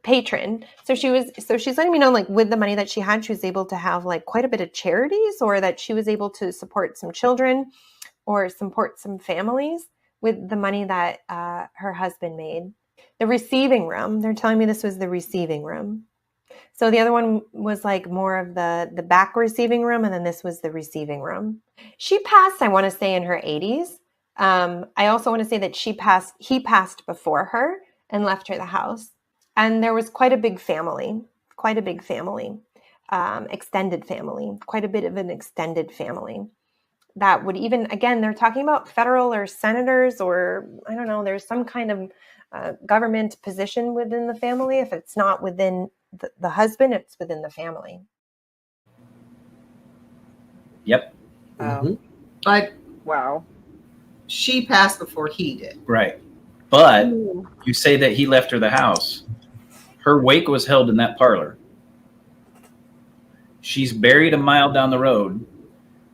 Patron. So she's letting me know, like, with the money that she had, she was able to have like quite a bit of charities, or that she was able to support some children or support some families with the money that her husband made. The receiving room, they're telling me this was the receiving room. So the other one was like more of the back receiving room, and then this was the receiving room. She passed, I want to say, in her 80s. I also want to say that he passed before her and left her the house. And there was quite a big family, extended family, quite a bit of an extended family. That would even, again, they're talking about federal or senators, or I don't know, there's some kind of government position within the family. If it's not within the husband, it's within the family. Yep. Mhm. But Wow. she passed before he did. Right. But you say that he left her the house. Her wake was held in that parlor. She's buried a mile down the road.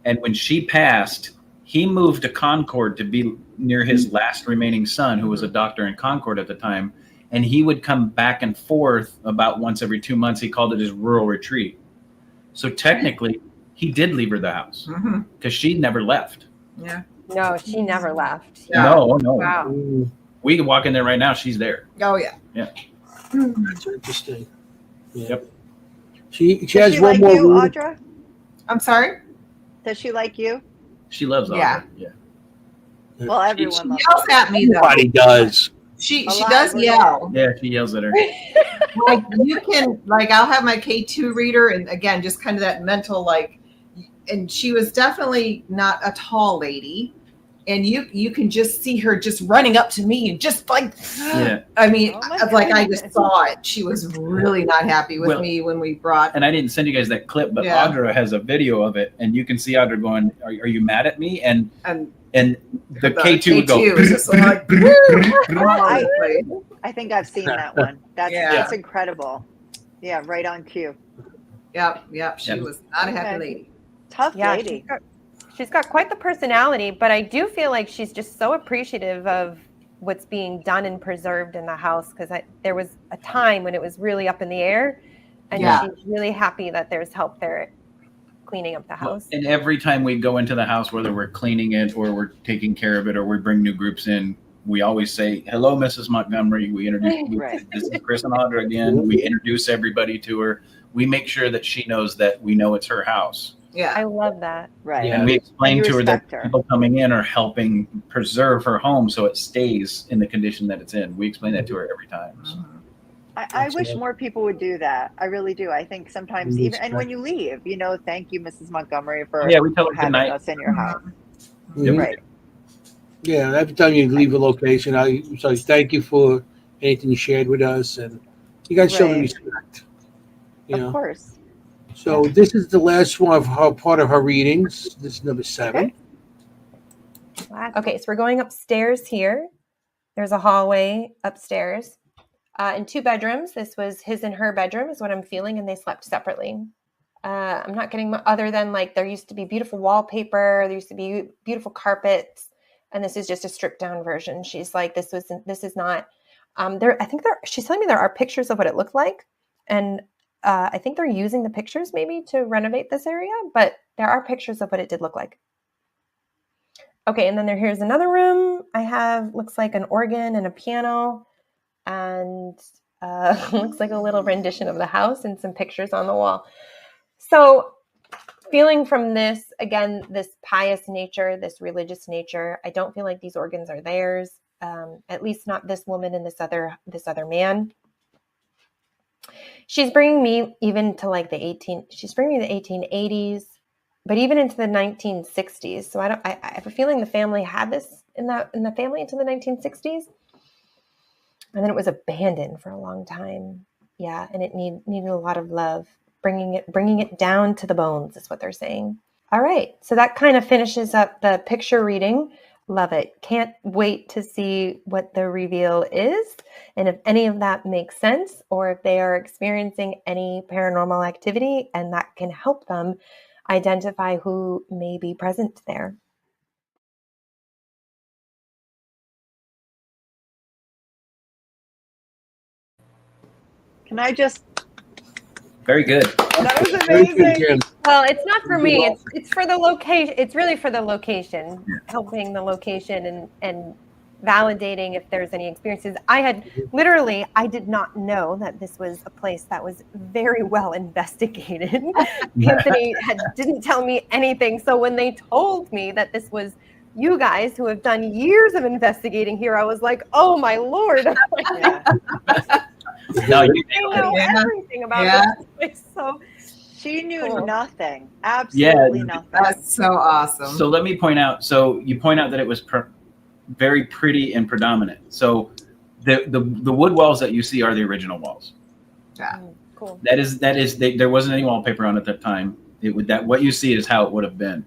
And when she passed, he moved to Concord to be near his last remaining son, who was a doctor in Concord at the time. And he would come back and forth about once every 2 months. He called it his rural retreat. So technically, he did leave her the house because she never left. Yeah. No, she never left. Yeah. No. Wow. Mm, We can walk in there right now. She's there. Oh yeah. that's interesting. Yeah. Yep. She Does has she one like more you, reading. Audra? I'm sorry. Does she like you? She loves Audra. Yeah. Yeah. Well, She everyone loves yells at me though. Everybody does. She A lot does of yell. Yeah, she yells at her. Like you can, like I'll have my K2 reader, and again, just kind of that mental like. And she was definitely not a tall lady, and you can just see her just running up to me and just like. Yeah. I mean, Oh my I goodness. just saw it. She was really not happy with Well, me when we brought. And I didn't send you guys that clip, but Yeah. Audra has a video of it, and you can see Audra going, "Are you mad at me?" And And the K2 would go. is just like. I think I've seen that one. That's Yeah. that's incredible. Yeah, right on cue. Yep. She Yep. was not a happy Okay. lady. Tough Yeah, lady. she's got quite the personality, but I do feel like she's just so appreciative of what's being done and preserved in the house, because there was a time when it was really up in the air, and Yeah. she's really happy that there's help there cleaning up the house. And every time we go into the house, whether we're cleaning it or we're taking care of it or we bring new groups in, we always say, "Hello, Mrs. Montgomery." We introduce Right. This is Chris and Audra again. We introduce everybody to her. We make sure that she knows that we know it's her house. Yeah. I love that. Right. Yeah. And we explain And you to her that respect her. people coming in are helping preserve her home so it stays in the condition that it's in. We explain that to her every time. So. I wish more people would do that. I really do. I think sometimes We even, and when you leave, thank you, Mrs. Montgomery, for Yeah, we tell her good having night. us in your house. Mhm. Right. Yeah, every time you leave a location, I say thank you for anything you shared with us, and you guys show Right. respect. You Of know. course. So this is the last one of her part of her readings. This is number 7. Okay, so we're going upstairs here. There's a hallway upstairs. In 2 bedrooms. This was his and her bedroom is what I'm feeling, and they slept separately. I'm not getting other than like there used to be beautiful wallpaper, there used to be beautiful carpets, and this is just a stripped down version. She's like, this is not she's telling me there are pictures of what it looked like, and I think they're using the pictures maybe to renovate this area, but there are pictures of what it did look like. Okay, and then here's another room. I have looks like an organ and a piano, and looks like a little rendition of the house and some pictures on the wall. So feeling from this, again, this pious nature, this religious nature, I don't feel like these organs are theirs, at least not this woman and this other man. She's bringing me even to like she's bringing me the 1880s, but even into the 1960s. So I have a feeling the family had this in the family into the 1960s. And then it was abandoned for a long time. Yeah, and it needed a lot of love. Bringing it down to the bones is what they're saying. All right, so that kind of finishes up the picture reading. Love it. Can't wait to see what the reveal is, and if any of that makes sense, or if they are experiencing any paranormal activity, and that can help them identify who may be present there. Can I just? Very good. That was Very good, amazing. Jim. Well, it's not for me. It's for the location. It's really for the location, helping the location and validating if there's any experiences. I did not know that this was a place that was very well investigated. Anthony didn't tell me anything. So when they told me that this was you guys who have done years of investigating here, I was like, oh my Lord. Yeah. No, you I know everything about this place. So She knew Cool. nothing. Absolutely Yeah. nothing. That's so awesome. So let me point out. So you point out that it was very pretty and predominant. So The wood walls that you see are the original walls. Yeah. Cool. There wasn't any wallpaper on at that time. What you see is how it would have been.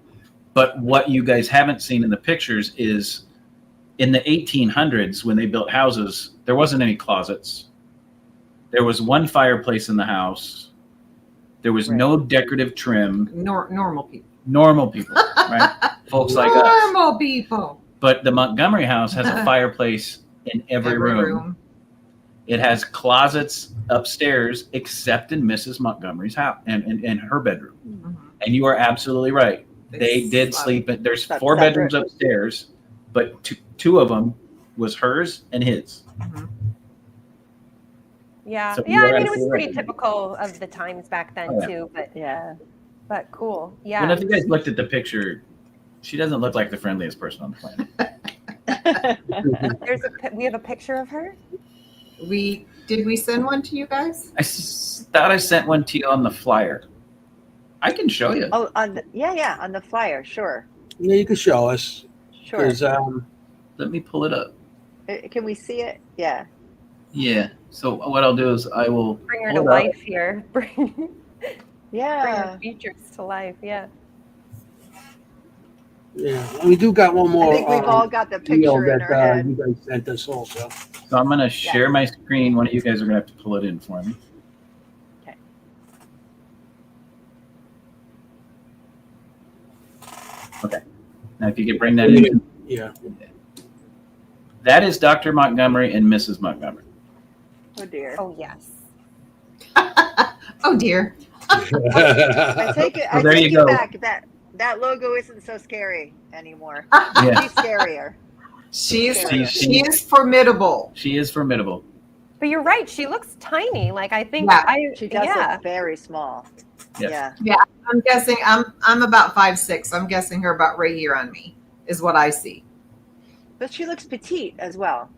But what you guys haven't seen in the pictures is in the 1800s when they built houses, there wasn't any closets. There was one fireplace in the house. There was no decorative trim. Normal people. Normal people, right? Folks like us. Normal people. But the Montgomery house has a fireplace in every room. It has closets upstairs, except in Mrs. Montgomery's house and her bedroom. Mm-hmm. And you are absolutely right. They did sleep in. There's That's 4 bedrooms separate. upstairs, but two of them was hers and his. Mm-hmm. Yeah. So Yeah. you I are mean, it was pretty absolutely right. typical of the times back then too. But cool. Yeah. Well, if you guys looked at the picture, she doesn't look like the friendliest person on the planet. We have a picture of her. Did we send one to you guys? I thought I sent one to you on the flyer. I can show you. Oh, on the flyer, sure. Yeah, you can show us. Sure. 'Cause, Let me pull it up. Can we see it? Yeah. Yeah. So what I'll do is I will Bring her pull to it up. life here. Bring Yeah. her features to life. Yeah. yeah, we do got one I more. think we've all got the deal picture in that our head. you guys sent us also. So I'm going to share my screen. One of you guys are going to have to pull it in for me. Okay. Okay. Now, if you could bring that in. Yeah. That is Dr. Montgomery and Mrs. Montgomery. Oh dear. Oh yes. Oh dear. I take it. Well, I there take you it go. back. That logo isn't so scary anymore. Yeah. She's scarier. She She- is formidable. She is formidable. But you're right. She looks tiny. Like I think Yeah. She does yeah. look very small. Yes. Yeah. I'm guessing I'm about 5'6". I'm guessing her about right here on me is what I see. But she looks petite as well.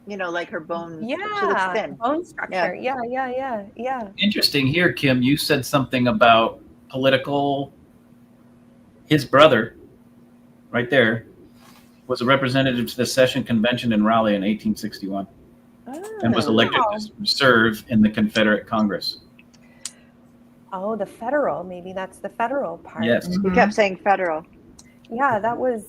You know, like her bones. She looks Yeah. thin. Bone structure. Yeah. Interesting here, Kim. You said something about political. His brother, right there, was a representative to the Session Convention in Raleigh in 1861 and was elected wow. to serve in the Confederate Congress. Oh, the federal. Maybe that's the federal part. Yes. You kept saying federal. Yeah, that was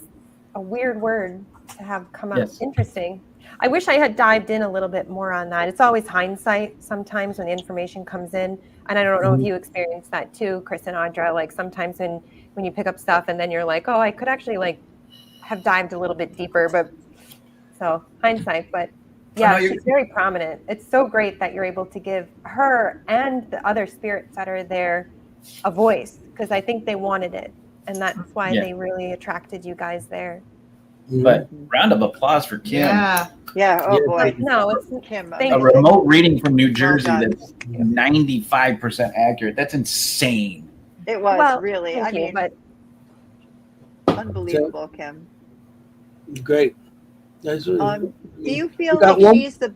a weird word to have come out. Yes. Interesting. I wish I had dived in a little bit more on that. It's always hindsight sometimes when the information comes in. And I don't know if you experience that too, Chris and Audra. Like sometimes when you pick up stuff and then you're like, oh, I could actually like have dived a little bit deeper. But so hindsight, but yeah, she's very prominent. It's so great that you're able to give her and the other spirits that are there a voice, because I think they wanted it. And that's why they really attracted you guys there. But round of applause for Kim. Yeah. Yeah. Oh boy. No, it's Kim. Thank A you. remote reading from New Jersey done. that's 95% accurate. That's insane. It was well, really. thank I you, mean, but unbelievable, Kim. Great. That's, Do you feel got like one- she's the?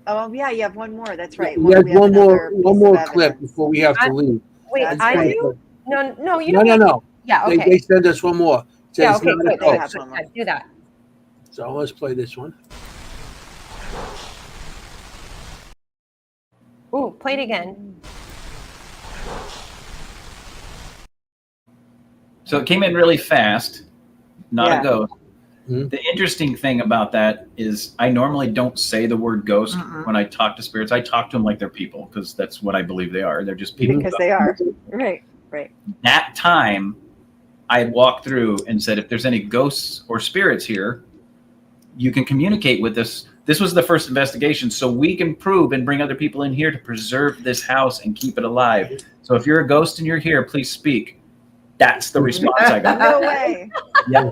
Oh yeah, you have one more. That's right. we have We have one more another piece of clip evidence. before we have to leave. wait, That's I great. do? No, you No, don't. no. Yeah, They okay. send us one more. It says Yeah, okay, not a good. They ghost. have one more. Yeah, do that. So let's play this one. Ooh, play it again. So it came in really fast, not Yeah. a ghost. Mhm. The interesting thing about that is I normally don't say the word ghost Mm-mm. when I talk to spirits. I talk to them like they're people because that's what I believe they are. They're just people. Because they are. Right. That time, I walked through and said, if there's any ghosts or spirits here, you can communicate with us. This was the first investigation, so we can prove and bring other people in here to preserve this house and keep it alive. So if you're a ghost and you're here, please speak. That's the response I got. No way. Yeah.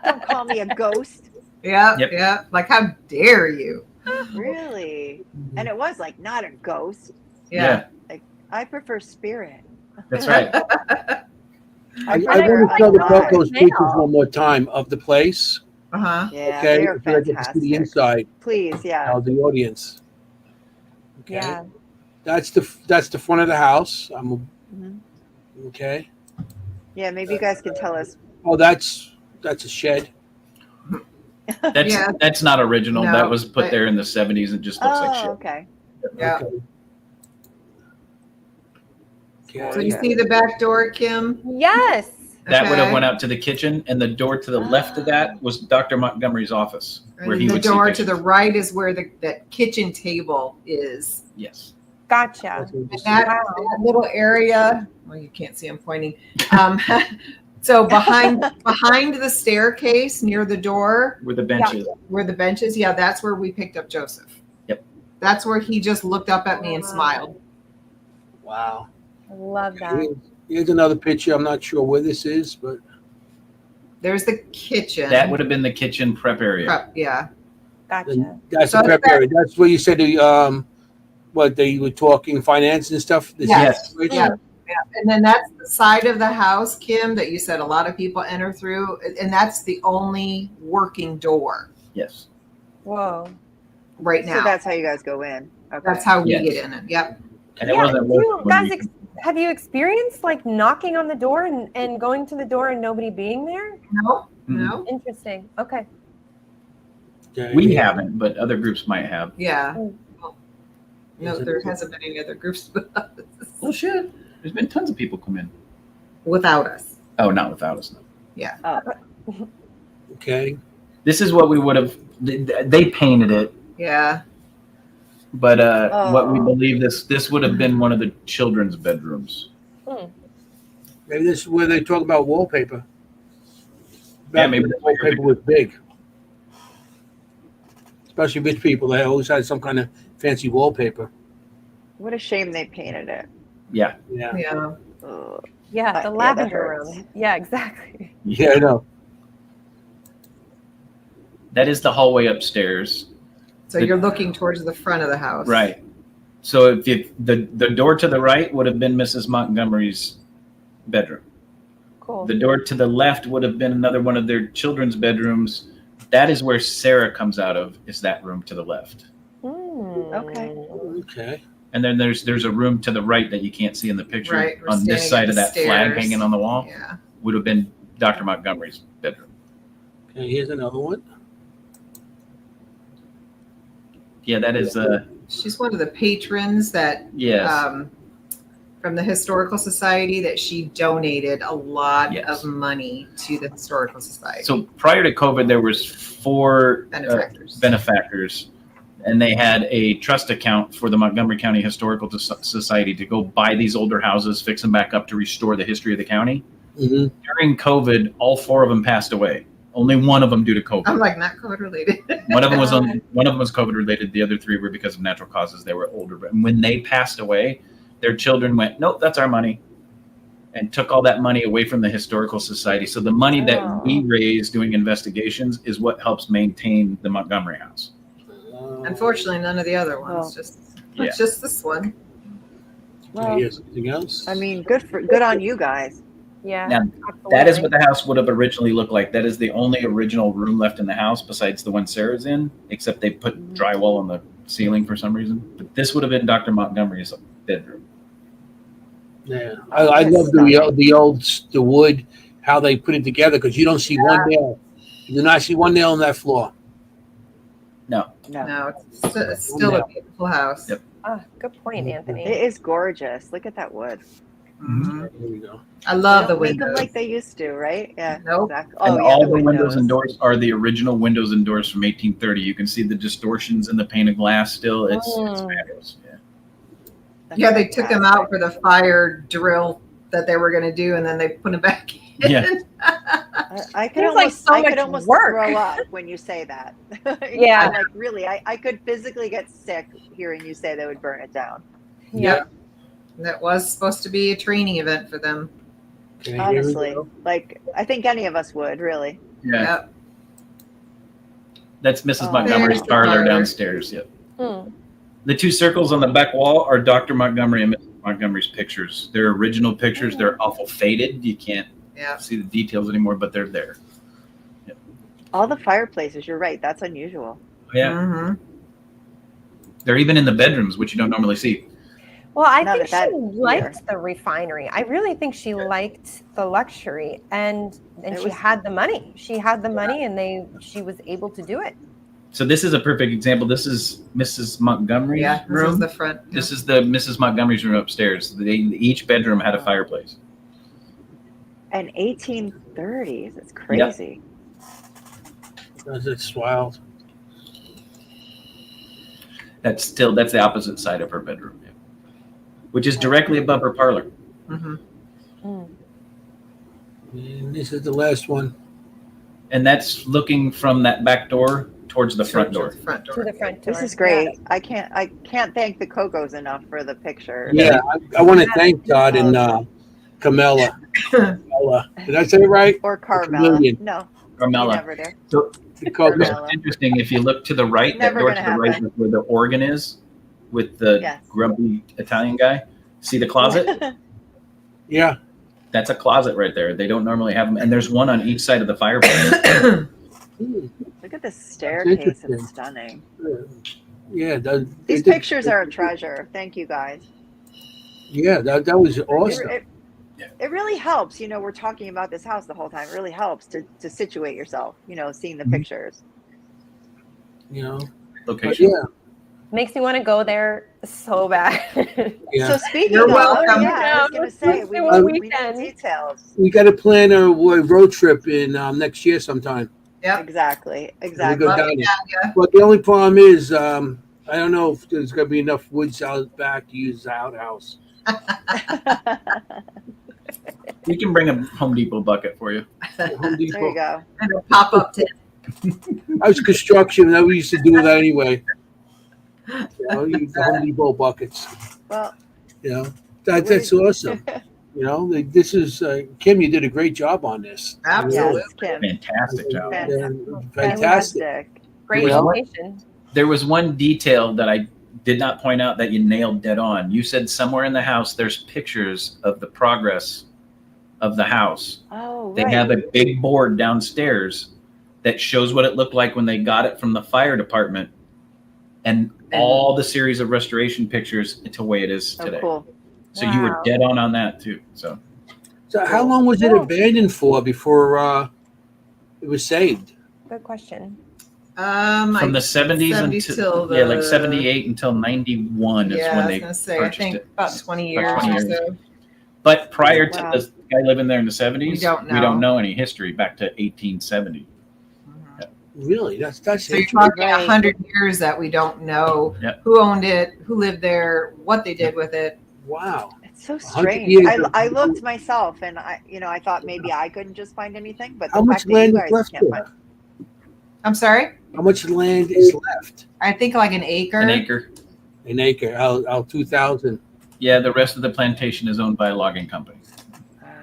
Don't call me a ghost. Yep. Yep. Like, how dare you? Really? And it was like not a ghost. Yeah, I prefer spirit. that's right. I prefer want to show the God. those pictures one more time of the place. Uh-huh. Yeah, Okay, they're if you like to see fantastic. the inside Please, yeah. of the audience. Okay. Yeah. That's the front of the house. Mhm. Okay. Yeah, maybe you guys can tell us. Oh, that's a shed. That's not original. No, that was put but- there in the 70s. It just looks like Oh, shit. okay. Yeah. Okay. So you see the back door, Kim? Yes. That would have Okay. went out to the kitchen, and the door to the left of that was Dr. Montgomery's office, where And he the would see door to the patients. right is where that kitchen table is. Yes. Gotcha. And that little area, well, you can't see I'm pointing. So behind the staircase near the door, Where the benches. where the benches, that's where we picked up Joseph. Yep. That's where he just looked up at me and smiled. Wow. I love that. Here's another picture. I'm not sure where this is, but There's the kitchen. That would have been the kitchen prep area. Prep, yeah. Gotcha. that's So the prep that- area. That's where you said what they were talking finance and stuff. This Yes. is- Yeah. And then that's the side of the house, Kim, that you said a lot of people enter through. And that's the only working door Yes. Whoa. right now. So that's how you guys go in. Okay. That's how we Yes. get in it. Yep. And it Yeah, wasn't do you working when guys we- have you experienced like knocking on the door and going to the door and nobody being there? No, Mhm. no. Interesting. Okay. Okay. We haven't, but other groups might have. Yeah. Mm. No, there hasn't been any other groups Oh shit! There's been tons of people come in. without us. Oh, not without us. No. Okay. This is what we would have. They painted it, Yeah. but what we Oh. believe this would have been one of the children's bedrooms. Maybe this is where they talk about wallpaper. Yeah, Back maybe when that's what you're wallpaper was big. Especially rich people, they always had some kind of fancy wallpaper. What a shame they painted it. Yeah. Yeah. Yeah. Ugh. Yeah, That the lavender hurts. room. Yeah, exactly. Yeah, I know. That is the hallway upstairs. So you're looking towards the front of the house. Right. So if the door to the right would have been Mrs. Montgomery's bedroom. Cool. The door to the left would have been another one of their children's bedrooms. That is where Sarah comes out of, is that room to the left. Okay. Okay. And then there's a room to the right that you can't see in the picture. Right, we're On this standing side at of the that flag stairs. hanging on the wall Yeah. would have been Dr. Montgomery's bedroom. Okay, here's another one. Yeah, that is She's one of the patrons that yes. from the Historical Society that she donated a lot Yes. of money to the Historical Society. So prior to COVID, there was 4 benefactors. benefactors, and they had a trust account for the Montgomery County Historical Society to go buy these older houses, fix them back up to restore the history of the county. Mm-hmm. During COVID, all 4 of them passed away. Only one of them due to COVID. I'm like, not COVID related. One of them was COVID related. The other 3 were because of natural causes. They were older, but when they passed away, their children went, "Nope, that's our money," and took all that money away from the Historical Society. So the money that we raise doing investigations is what helps maintain the Montgomery House. Unfortunately, none of the other ones. Well, Yeah. Just this one. Well, Here's anything else? I mean, good on you guys. Yeah. Now, absolutely. That is what the house would have originally looked like. That is the only original room left in the house besides the one Sarah's in, except they put drywall on the ceiling for some reason. But this would have been Dr. Montgomery's bedroom. Yeah, I love the wood, how they put it together, because you don't see one nail. You do not see one nail on that floor. No. No. No, it's still a beautiful house. Yep. Ah, good point, Anthony. It is gorgeous. Look at that wood. Mhm. Here we go. I love They the don't make them windows. like they used to, right? Yeah. Nope. Exactly. And Oh, yeah, all the the windows and doors are the original windows and doors from 1830. You can see the distortions in the pane of glass still. It's fabulous. Yeah. That's Yeah, they took them fantastic. out for the fire drill that they were going to do, and then they put them back in. Yeah. I could Seems like almost, so I could much almost work. throw up when you say that. Yeah. I'm like, really, I could physically get sick hearing you say they would burn it down. Yep. That was supposed to be a training event for them. Okay, here we Honestly, go. like I think any of us would really. Yeah. Yep. That's Mrs. Oh, Montgomery's there's the parlor parlor. downstairs. Yep. Hmm. The 2 circles on the back wall are Dr. Montgomery and Mrs. Montgomery's pictures. They're original pictures. They're awful faded. You can't Yeah. see the details anymore, but they're there. All the fireplaces. You're right. That's unusual. Yeah. Mhm. They're even in the bedrooms, which you don't normally see. Well, I Not think at that she liked the refinery. I really think she liked the luxury, and she had the money. She had the money, and she was able to do it. So this is a perfect example. This is Mrs. Montgomery's This room. is the front. This is the Mrs. Montgomery's room upstairs. Each bedroom had a fireplace. And 1830s. It's crazy. It's wild. That's the opposite side of her bedroom, which is directly above her parlor. Mm-hmm. And this is the last one. And that's looking from that back door towards the front door. To the front door. This is great. I can't thank the Cocos enough for the picture. Yeah, I want to thank Todd and Camilla. Carmela. Did I say it right? Or Carmela. No. Carmela. Never did. So Carmela. it's interesting. If you look to the right, that Never door to gonna the right happen. is where the organ is, with the grumpy Italian guy. See the closet? Yeah. That's a closet right there. They don't normally have them, and there's one on each side of the fireplace. Look at the staircase. It's stunning. Yeah. These pictures are a treasure. Thank you, guys. Yeah, that was awesome. It really helps. We're talking about this house the whole time. It really helps to situate yourself, seeing the pictures. Location. Yeah. Makes me want to go there so bad. Yeah. So speaking You're of, welcome. I was going to say, we need details. We got to plan a road trip in next year sometime. Yep. Exactly. We'll go down there. Yeah. But the only problem is, I don't know if there's going to be enough woods out back to use the outhouse. We can bring a Home Depot bucket for you. Home Depot. There you go. And a pop-up tent. I was construction, and we used to do that anyway. Use the Home Depot buckets. Well, that's awesome. This is Kim. You did a great job on this. Absolutely. Kim. Fantastic job. Fantastic. Great location. There was one detail that I did not point out that you nailed dead on. You said somewhere in the house there's pictures of the progress of the house. Oh, They right. have a big board downstairs that shows what it looked like when they got it from the fire department, and all the series of restoration pictures to the way it is today. Oh, cool. So you were dead on that too. So how long was it abandoned for before it was saved? Good question. From the 70s until like 78 until 91 is when they purchased I think it. about 20 years About 20 or years. so. But prior to this guy living there in the 70s, we don't know. any history back to 1870. Really? That's So you're talking 100 years that we don't know who owned it, who lived there, what they did with it. Wow. It's so 100 strange. years. I looked myself, and I thought maybe I couldn't just find anything, but How the much fact that land you is guys left can't there? find. I'm sorry? How much land is left? I think like an acre. An acre. An acre. Out 2,000. Yeah, the rest of the plantation is owned by a logging company.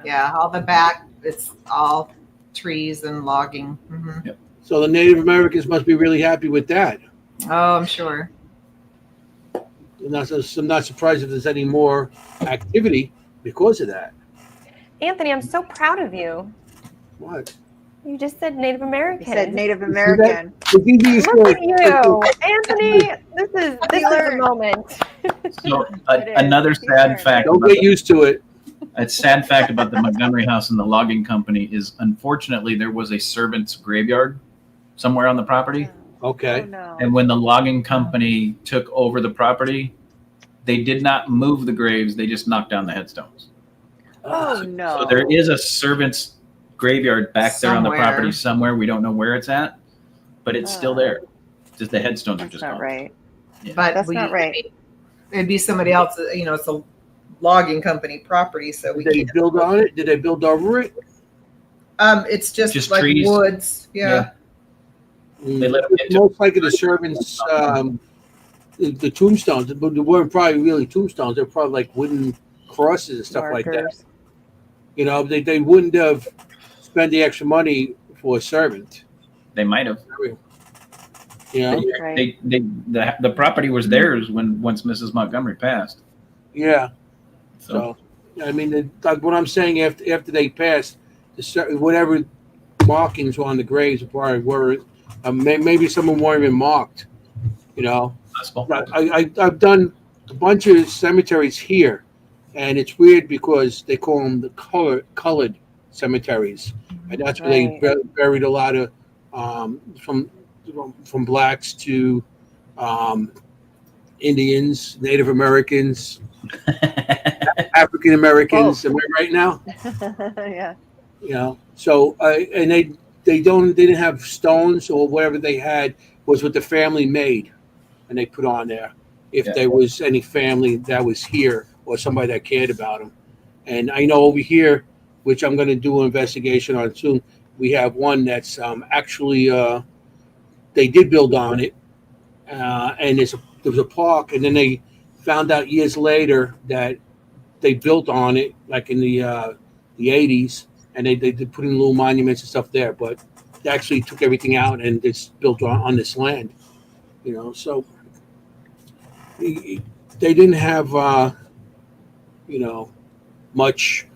Yeah, all the back, it's all trees and logging. Mm-hmm. Yep. So the Native Americans must be really happy with that. Oh, I'm sure. I'm not surprised if there's any more activity because of that. Anthony, I'm so proud of you. What? You just said Native American. You said Native American. Look at you, Anthony. This is the moment. So another sad fact. Don't get used to it. A sad fact about the Montgomery house and the logging company is, unfortunately, there was a servant's graveyard somewhere on the property. Okay. Oh, no. And when the logging company took over the property, they did not move the graves. They just knocked down the headstones. Oh, no. So there is a servant's graveyard back there on the Somewhere. property somewhere. We don't know where it's at, but it's still there. Just the headstones are That's just not gone. right. But That's not right. It'd be somebody else. It's a logging company property, so we Did they can't. build on it? Did they build over it? It's just like trees. woods. Yeah. They let them It's into most likely the servants, the tombstones, but they weren't probably really tombstones. They're probably like wooden crosses and stuff like that. Markers. They wouldn't have spent the extra money for a servant. They might have. Right. The property was theirs once Mrs. Montgomery passed. Yeah. So I mean, like what I'm saying, after they passed, whatever markings were on the graves probably were, maybe some of them weren't even marked. possible. I've done a bunch of cemeteries here, and it's weird because they call them the colored cemeteries, and that's where they buried a lot of from blacks to Indians, Native Americans, African Americans. Am I right now? Yeah. You know, so and they didn't have stones, or whatever they had was what the family made, and they put on there if there was any family that was here or somebody that cared about them. And I know over here, which I'm going to do an investigation on soon, we have one that's actually they did build on it, and there was a park, and then they found out years later that they built on it, like in the 80s, and they put in little monuments and stuff there, but they actually took everything out and it's built on this land, you know. So they didn't have you know, much,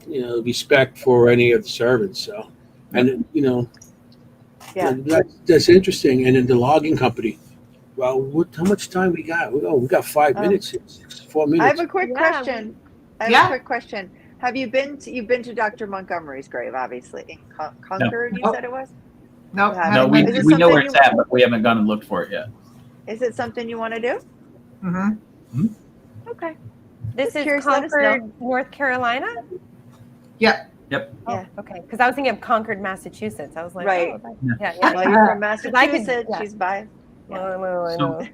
you know, respect for any of the servants. So, and you know, that's interesting. And then the logging company. Well, how much time we got? Oh, we got 5 minutes. 4 minutes. I have a quick question. A quick question. Have you been to Dr. Montgomery's grave? Obviously, in Concord, you said it was. No, we know where it's at, but we haven't gone and looked for it yet. Is it something you want to do? Mm-hmm. Okay. This is Concord, North Carolina? Yep. Oh, okay. Because I was thinking of Concord, Massachusetts. I was like, right. Yeah. Well, you're from Massachusetts. She's biased. So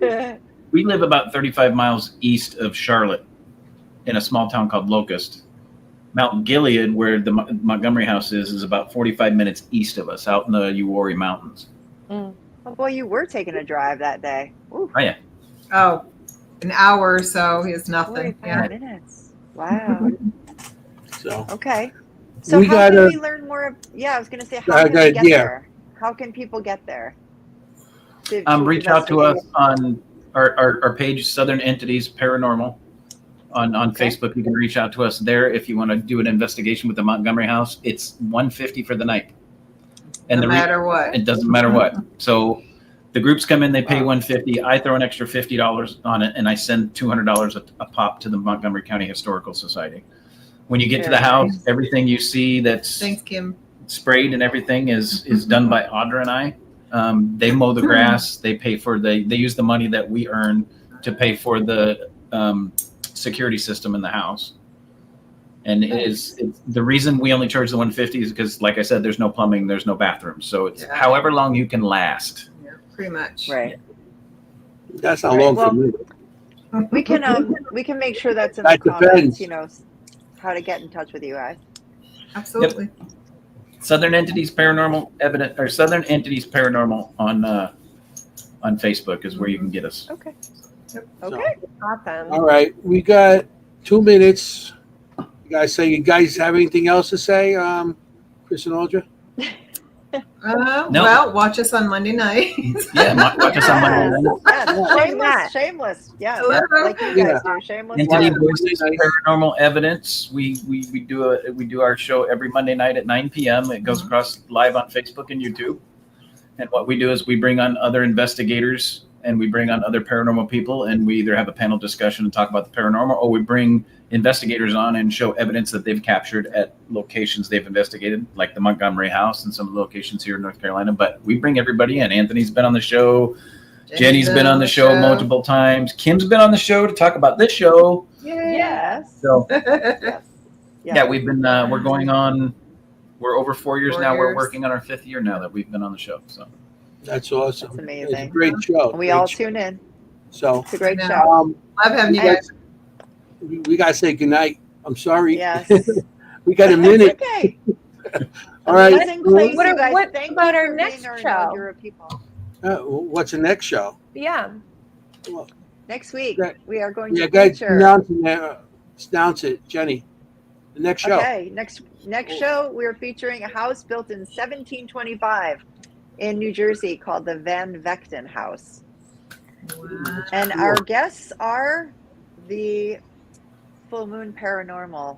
we live about 35 miles east of Charlotte in a small town called Locust. Mount Gilead, where the Montgomery house is about 45 minutes east of us, out in the Uwharrie Mountains. Oh, boy, you were taking a drive that day. Ooh. Oh, yeah. Oh, an hour or so is nothing. 45 minutes. Wow. So okay. So how can we learn more? I was going to say, how can we get there? How can people get there? Reach out to us on our page, Southern Entities Paranormal. On Facebook, you can reach out to us there if you want to do an investigation with the Montgomery house. It's $150 for the night. And no matter what. It doesn't matter what. So the groups come in, they pay $150. I throw an extra $50 on it, and I send $200 a pop to the Montgomery County Historical Society. When you get to the house, everything you see that's thanks, Kim, sprayed and everything is done by Audra and I. They mow the grass. They pay for they use the money that we earn to pay for the security system in the house. And it's the reason we only charge the $150 is because, like I said, there's no plumbing, there's no bathroom, so it's however long you can last. Yeah, pretty much. Right. That's not long for me. We can make sure that's in the comments. You know, how to get in touch with you guys. Absolutely. Yep. Southern Entities Paranormal Evidence, or Southern Entities Paranormal on Facebook is where you can get us. Okay. Yep. Okay. Awesome. All right, we got 2 minutes. You guys have anything else to say, Chris and Audra? No. Well, watch us on Monday night. Watch us on Monday night. Shameless. Yeah. Like you guys do. Shameless. Entity Voices Paranormal Evidence. We do our show every Monday night at 9 p.m. It goes across live on Facebook and YouTube. And what we do is we bring on other investigators and we bring on other paranormal people, and we either have a panel discussion and talk about the paranormal, or we bring investigators on and show evidence that they've captured at locations they've investigated, like the Montgomery house and some of the locations here in North Carolina. But we bring everybody in. Anthony's been on the show. Jenny's been on the show multiple times. Kim's been on the show to talk about this show. Yes. So yes. we've been we're going on. We're over 4 years now. We're working on our 5th year now that we've been on the show. So that's awesome. That's amazing. It's a great show. We all tune in. So it's a great show. Love having you guys. We gotta say goodnight. I'm sorry. Yes. We got a minute. Okay. All right. What about our next show? What's the next show? Yeah. Well, next week we are going to announce it, Jenny. The next show. Okay. Next show we're featuring a house built in 1725 in New Jersey called the Van Vechten House. Wow. And our guests are the Full Moon Paranormal.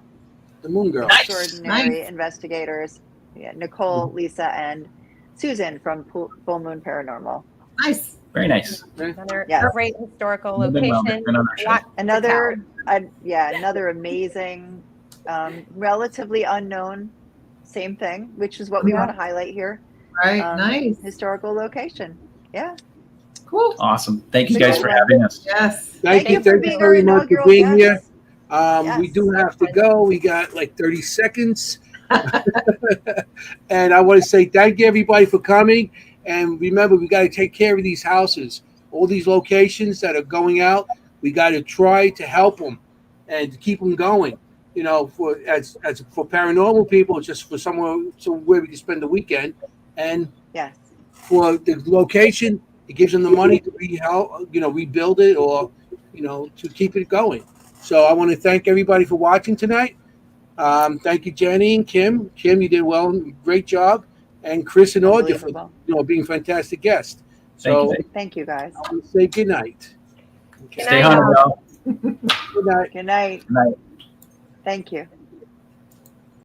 The Moon Girl. Extraordinary investigators. Yeah, Nicole, Lisa, and Susan from Full Moon Paranormal. Nice. Very nice. Another Yes. great historical Living well, location. been on our show. Lots to Another, another amazing, relatively unknown, same thing, which is what we want to highlight here. Right. Nice. Historical location. Yeah. Cool. Awesome. Thank you It's a guys good for one. having us. Yes. Thank you. for Thank being you very our much for inaugural being here. guest. We Yes. do have to go. We got like 30 seconds. And I want to say thank you, everybody, for coming. And remember, we got to take care of these houses. All these locations that are going out, we got to try to help them and to keep them going. You know, for paranormal people, just for somewhere we can spend the weekend. And Yes. for the location, it gives them the money to rebuild it or, to keep it going. So I want to thank everybody for watching tonight. Thank you, Jennie and Kim. Kim, you did well, great job, and Chris and Audrey for being fantastic guests. So Thank you, guys. I want to say good night. Good Stay night, home, y'all. Good night. Good night. Good night. Thank you.